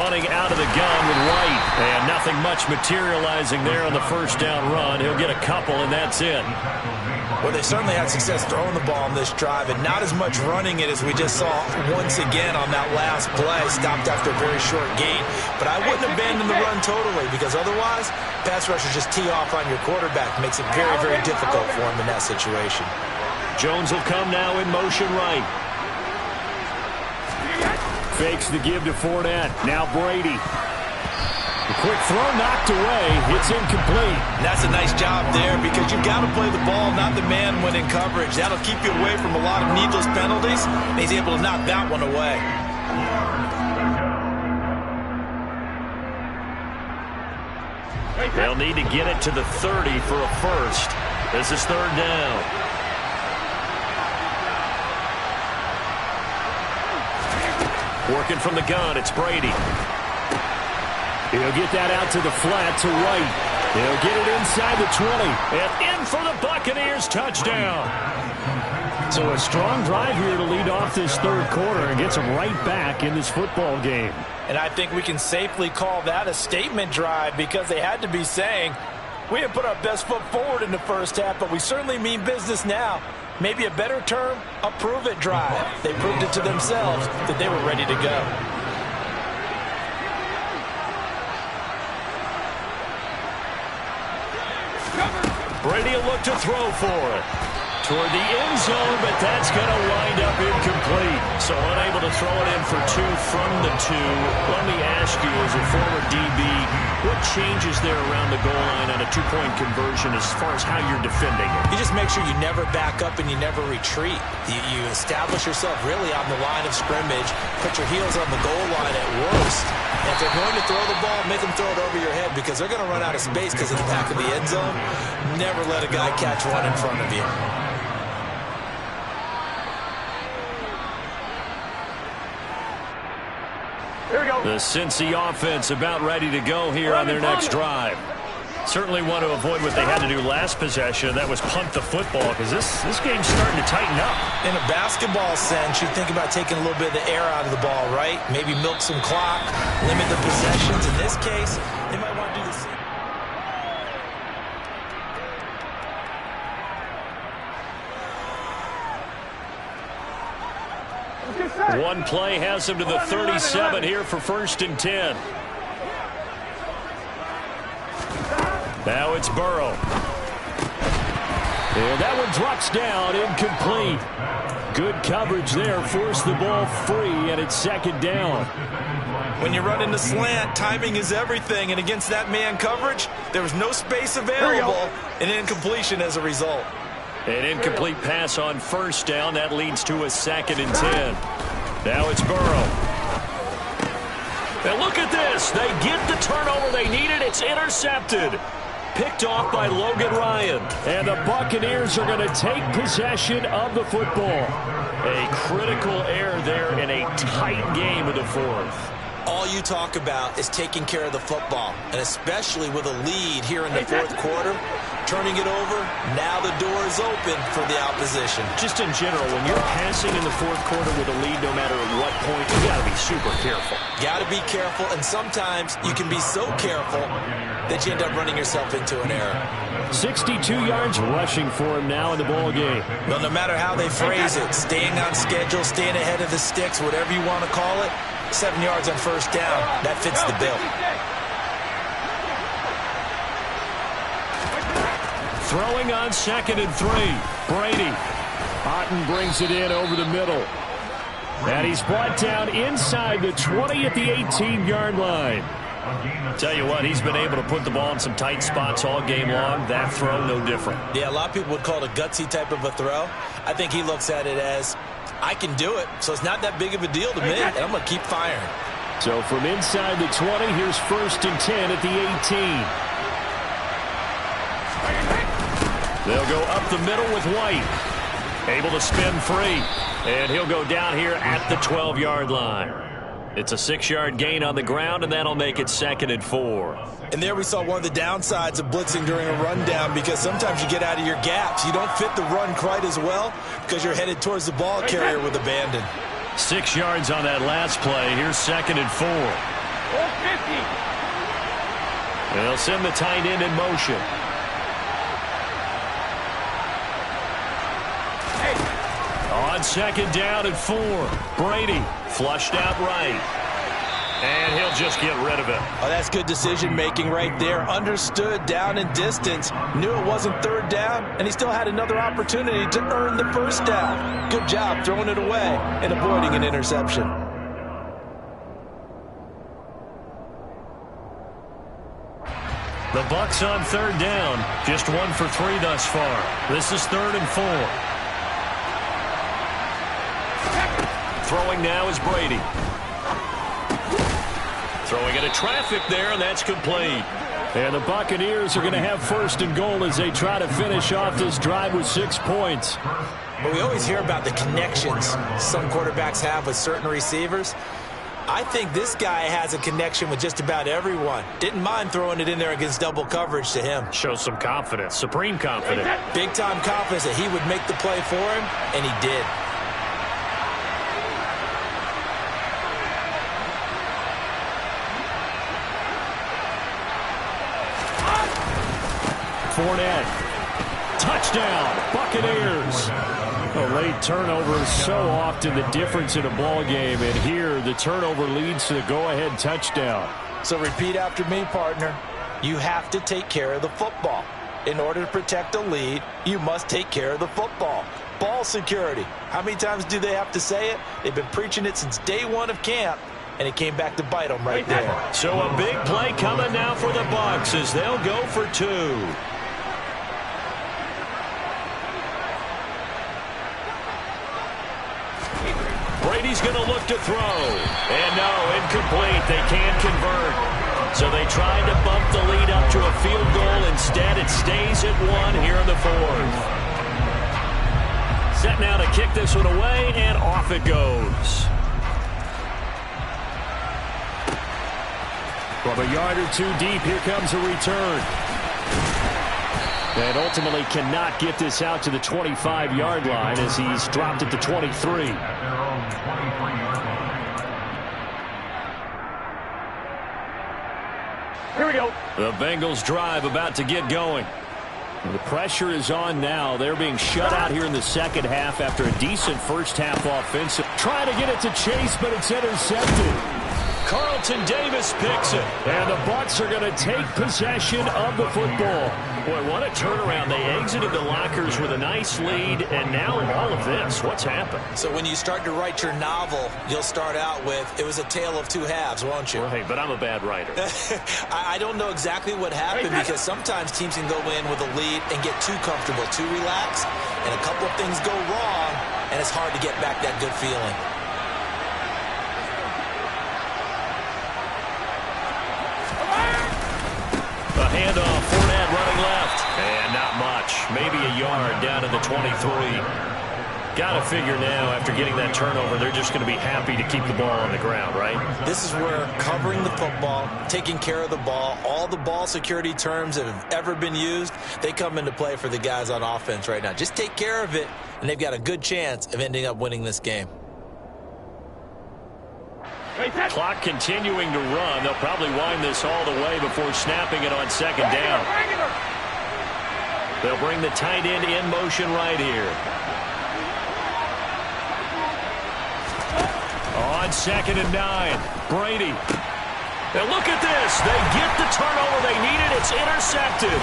Running out of the gun with White. And nothing much materializing there on the first down run. He'll get a couple, and that's it. Well, they certainly had success throwing the ball on this drive, and not as much running it as we just saw once again on that last play. Stopped after a very short gain. But I wouldn't abandon the run totally, because otherwise, pass rushers just tee off on your quarterback. Makes it very, very difficult for him in that situation. Jones will come now in motion right. Fakes the give to Fournette. Now Brady. The quick throw knocked away. It's incomplete. And that's a nice job there because you've got to play the ball, not the man when in coverage. That'll keep you away from a lot of needless penalties. And he's able to knock that one away. They'll need to get it to the 30 for a first. This is third down. Working from the gun, it's Brady. He'll get that out to the flat to White. He'll get it inside the 20. And in for the Buccaneers touchdown. So a strong drive here to lead off this third quarter and gets them right back in this football game. And I think we can safely call that a statement drive because they had to be saying, we didn't put our best foot forward in the first half, but we certainly mean business now. Maybe a better term, a prove-it drive. They proved it to themselves that they were ready to go. Brady will look to throw for it. Toward the end zone, but that's going to wind up incomplete. So unable to throw it in for two from the two. Let me ask you, as a former DB, what changes there around the goal line on a two-point conversion as far as how you're defending it? You just make sure you never back up and you never retreat. You establish yourself really on the line of scrimmage, put your heels on the goal line at worst. And if they're going to throw the ball, make them throw it over your head because they're going to run out of space because of the back of the end zone. Never let a guy catch one in front of you. The Cincy offense about ready to go here on their next drive. Certainly want to avoid what they had to do last possession. That was punt the football because this game's starting to tighten up. In a basketball sense, you think about taking a little bit of the air out of the ball, right? Maybe milk some clock, limit the possessions. In this case, they might want to do the same. One play has him to the 37 here for 1st and 10. Now it's Burrow. And that one drops down, incomplete. Good coverage there, forced the ball free, and it's 2nd down. When you run in the slant, timing is everything, and against that man coverage, there was no space available, and incompletion as a result. An incomplete pass on 1st down. That leads to a 2nd and 10. Now it's Burrow. And look at this. They get the turnover they needed. It's intercepted. Picked off by Logan Ryan. And the Buccaneers are going to take possession of the football. A critical error there in a tight game of the 4th. All you talk about is taking care of the football, and especially with a lead here in the 4th quarter, turning it over, now the door is open for the opposition. Just in general, when you're passing in the 4th quarter with a lead, no matter at what point, you got to be super careful. Got to be careful, and sometimes you can be so careful that you end up running yourself into an error. 62 yards rushing for him now in the ball game. Well, no matter how they phrase it, staying on schedule, staying ahead of the sticks, whatever you want to call it, 7 yards on 1st down. That fits the bill. Throwing on 2nd and 3. Brady. Otten brings it in over the middle. And he's brought down inside the 20 at the 18-yard line. Tell you what, he's been able to put the ball in some tight spots all game long. That throw, no different. Yeah, a lot of people would call it a gutsy type of a throw. I think he looks at it as, I can do it, so it's not that big of a deal to me, and I'm going to keep firing. So from inside the 20, here's 1st and 10 at the 18. They'll go up the middle with White. Able to spin free. And he'll go down here at the 12-yard line. It's a 6-yard gain on the ground, and that'll make it 2nd and 4. And there we saw one of the downsides of blitzing during a rundown, because sometimes you get out of your gaps. You don't fit the run quite as well because you're headed towards the ball carrier with abandon. 6 yards on that last play. Here's 2nd and 4. They'll send the tight end in motion. On 2nd down and 4. Brady flushed out right. And he'll just get rid of it. Oh, that's good decision-making right there. Understood down and distance. Knew it wasn't 3rd down, and he still had another opportunity to earn the 1st down. Good job throwing it away and avoiding an interception. The Bucs on 3rd down. Just 1 for 3 thus far. This is 3rd and 4. Throwing now is Brady. Throwing into traffic there, and that's complete. And the Buccaneers are going to have first and goal as they try to finish off this drive with 6 points. But we always hear about the connections some quarterbacks have with certain receivers. I think this guy has a connection with just about everyone. Didn't mind throwing it in there against double coverage to him. Shows some confidence, supreme confidence. Big-time confidence that he would make the play for him, and he did. Fournette. Touchdown, Buccaneers. A late turnover is so often the difference in a ball game, and here the turnover leads to the go-ahead touchdown. So repeat after me, partner. You have to take care of the football. In order to protect a lead, you must take care of the football. Ball security. How many times do they have to say it? They've been preaching it since day one of camp, and it came back to bite them right there. So a big play coming now for the Bucs as they'll go for 2. Brady's going to look to throw. And no, incomplete. They can't convert. So they tried to bump the lead up to a field goal. Instead, it stays at 1 here in the 4th. Set now to kick this one away, and off it goes. From a yard or 2 deep, here comes a return. And ultimately cannot get this out to the 25-yard line as he's dropped it to 23. Here we go. The Bengals drive about to get going. The pressure is on now. They're being shut out here in the second half after a decent first half offensive. Trying to get it to Chase, but it's intercepted. Carlton Davis picks it. And the Bucs are going to take possession of the football. Boy, what a turnaround. They exited the lockers with a nice lead, and now all of this. What's happened? So when you start to write your novel, you'll start out with, it was a tale of 2 halves, won't you? Well, hey, but I'm a bad writer. I don't know exactly what happened because sometimes teams can go in with a lead and get too comfortable, too relaxed, and a couple of things go wrong, and it's hard to get back that good feeling. A handoff, Fournette running left. And not much. Maybe a yard down to the 23. Got to figure now, after getting that turnover, they're just going to be happy to keep the ball on the ground, right? This is where covering the football, taking care of the ball, all the ball security terms that have ever been used, they come into play for the guys on offense right now. Just take care of it, and they've got a good chance of ending up winning this game. Clock continuing to run. They'll probably wind this all the way before snapping it on second down. They'll bring the tight end in motion right here. On 2nd and 9, Brady. And look at this. They get the turnover they needed. It's intercepted.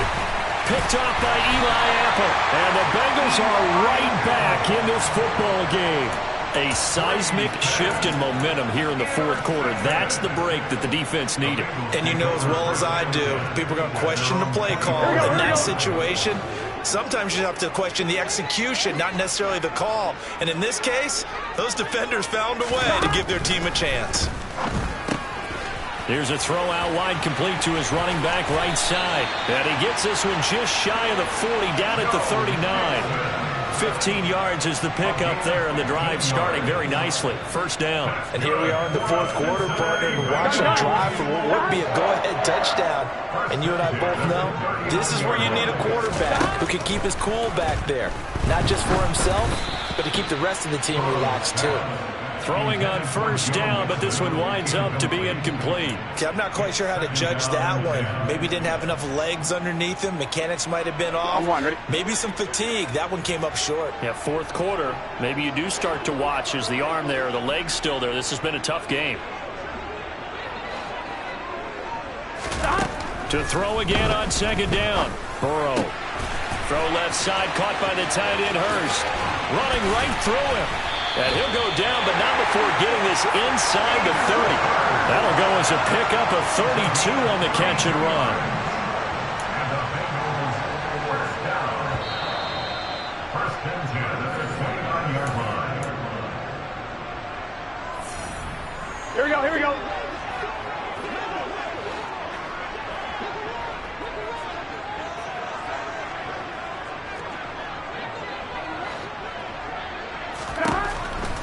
Picked off by Eli Apple. And the Bengals are right back in this football game. A seismic shift in momentum here in the 4th quarter. That's the break that the defense needed. And you know as well as I do, people are going to question the play call. In that situation, sometimes you have to question the execution, not necessarily the call. And in this case, those defenders found a way to give their team a chance. Here's a throw out wide, complete to his running back right side. And he gets this one just shy of the 40, down at the 39. 15 yards is the pickup there, and the drive starting very nicely. First down. And here we are in the 4th quarter, partner, and watch them drive for what would be a go-ahead touchdown. And you and I both know this is where you need a quarterback who can keep his cool back there. Not just for himself, but to keep the rest of the team relaxed too. Throwing on first down, but this one winds up to be incomplete. Okay, I'm not quite sure how to judge that one. Maybe didn't have enough legs underneath him. Mechanics might have been off. Maybe some fatigue. That one came up short. Yeah, 4th quarter. Maybe you do start to watch as the arm there, the leg's still there. This has been a tough game. To throw again on 2nd down. Burrow. Throw left side, caught by the tight end Hurst. Running right through him. And he'll go down, but not before getting this inside the 30. That'll go as a pickup of 32 on the catch and run. Here we go, here we go.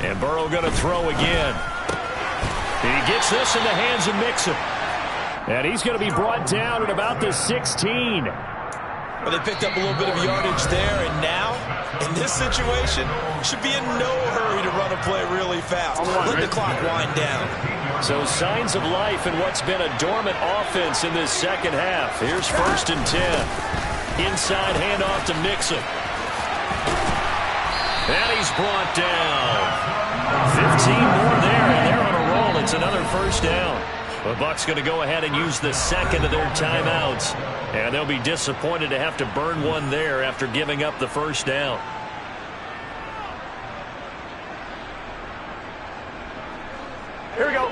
And Burrow going to throw again. He gets this in the hands of Mixon. And he's going to be brought down at about the 16. Well, they picked up a little bit of yardage there, and now, in this situation, should be in no hurry to run a play really fast. Let the clock wind down. So signs of life in what's been a dormant offense in this second half. Here's 1st and 10. Inside handoff to Mixon. And he's brought down. 15 more there, and they're on a roll. It's another 1st down. The Bucs going to go ahead and use the second of their timeouts. And they'll be disappointed to have to burn one there after giving up the 1st down. Here we go.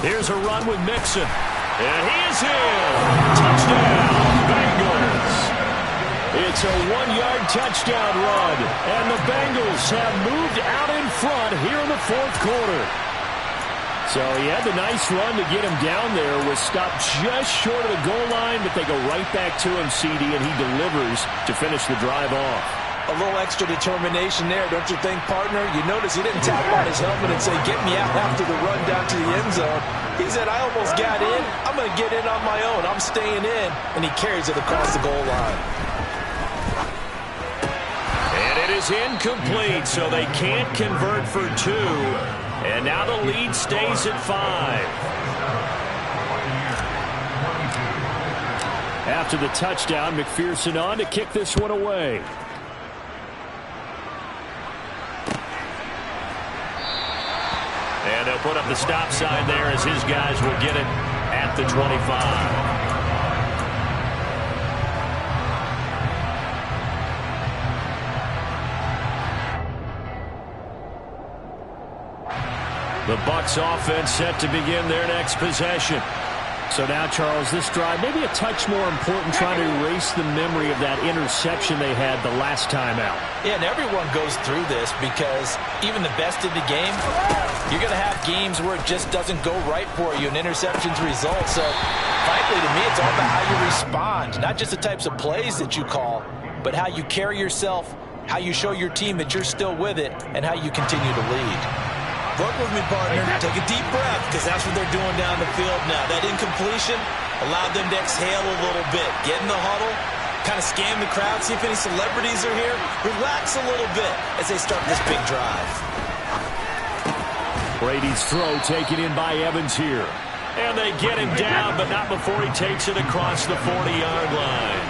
Here's a run with Mixon. And he is in. Touchdown, Bengals. It's a 1-yard touchdown run. And the Bengals have moved out in front here in the 4th quarter. So he had the nice run to get him down there. Was stopped just short of the goal line, but they go right back to him, CD, and he delivers to finish the drive off. A little extra determination there, don't you think, partner? You notice he didn't tap on his helmet and say, get me out after the run down to the end zone. He said, I almost got in. I'm going to get in on my own. I'm staying in. And he carries it across the goal line. And it is incomplete, so they can't convert for 2. And now the lead stays at 5. After the touchdown, McPherson on to kick this one away. And they'll put up the stop sign there as his guys will get it at the 25. The Bucs offense set to begin their next possession. So now, Charles, this drive maybe a touch more important, trying to erase the memory of that interception they had the last time out. Yeah, and everyone goes through this because even the best in the game, you're going to have games where it just doesn't go right for you and interceptions result. So, frankly, to me, it's all about how you respond, not just the types of plays that you call, but how you carry yourself, how you show your team that you're still with it, and how you continue to lead. Work with me, partner. Take a deep breath, because that's what they're doing down the field now. That incompletion allowed them to exhale a little bit. Get in the huddle, kind of scan the crowd, see if any celebrities are here. Relax a little bit as they start this big drive. Brady's throw taken in by Evans here. And they get him down, but not before he takes it across the 40-yard line.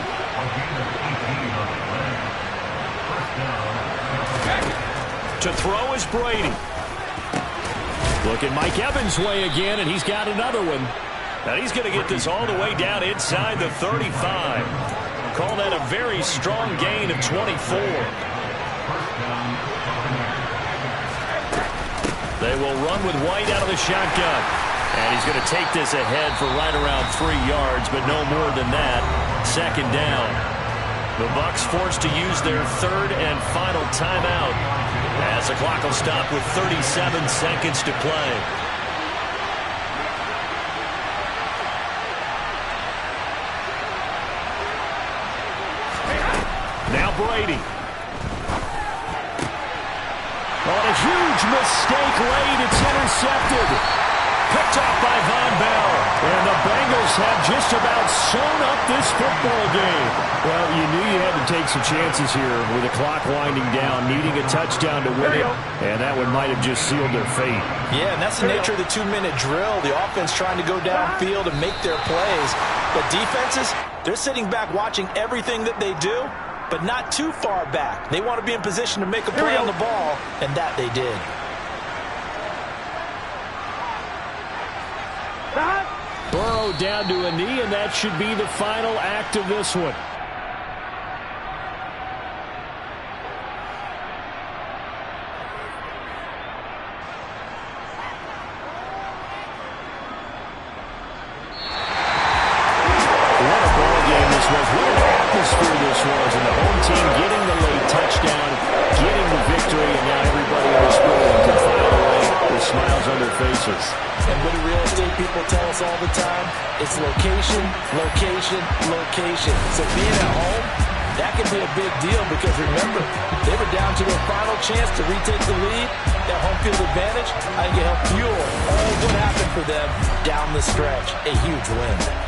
To throw is Brady. Looking Mike Evans' way again, and he's got another one. Now he's going to get this all the way down inside the 35. Call that a very strong gain of 24. They will run with White out of the shotgun. And he's going to take this ahead for right around 3 yards, but no more than that. 2nd down. The Bucs forced to use their 3rd and final timeout, as the clock will stop with 37 seconds to play. Now Brady. On a huge mistake late, it's intercepted. Picked off by Von Bell. And the Bengals have just about sewn up this football game. Well, you knew you had to take some chances here with the clock winding down, needing a touchdown to win it. And that one might have just sealed their fate. Yeah, and that's the nature of the 2-minute drill. The offense trying to go downfield and make their plays. But defenses, they're sitting back watching everything that they do, but not too far back. They want to be in position to make a play on the ball, and that they did. Burrow down to a knee, and that should be the final act of this one. What a ball game this was. What an atmosphere this was. And the home team getting the late touchdown, getting the victory, and now everybody in this building can file away with smiles on their faces. And what do real estate people tell us all the time? It's location, location, location. So being at home, That could be a big deal because, remember, they were down to their final chance to retake the lead. That home field advantage, I think it helped fuel all what happened for them down the stretch. A huge win.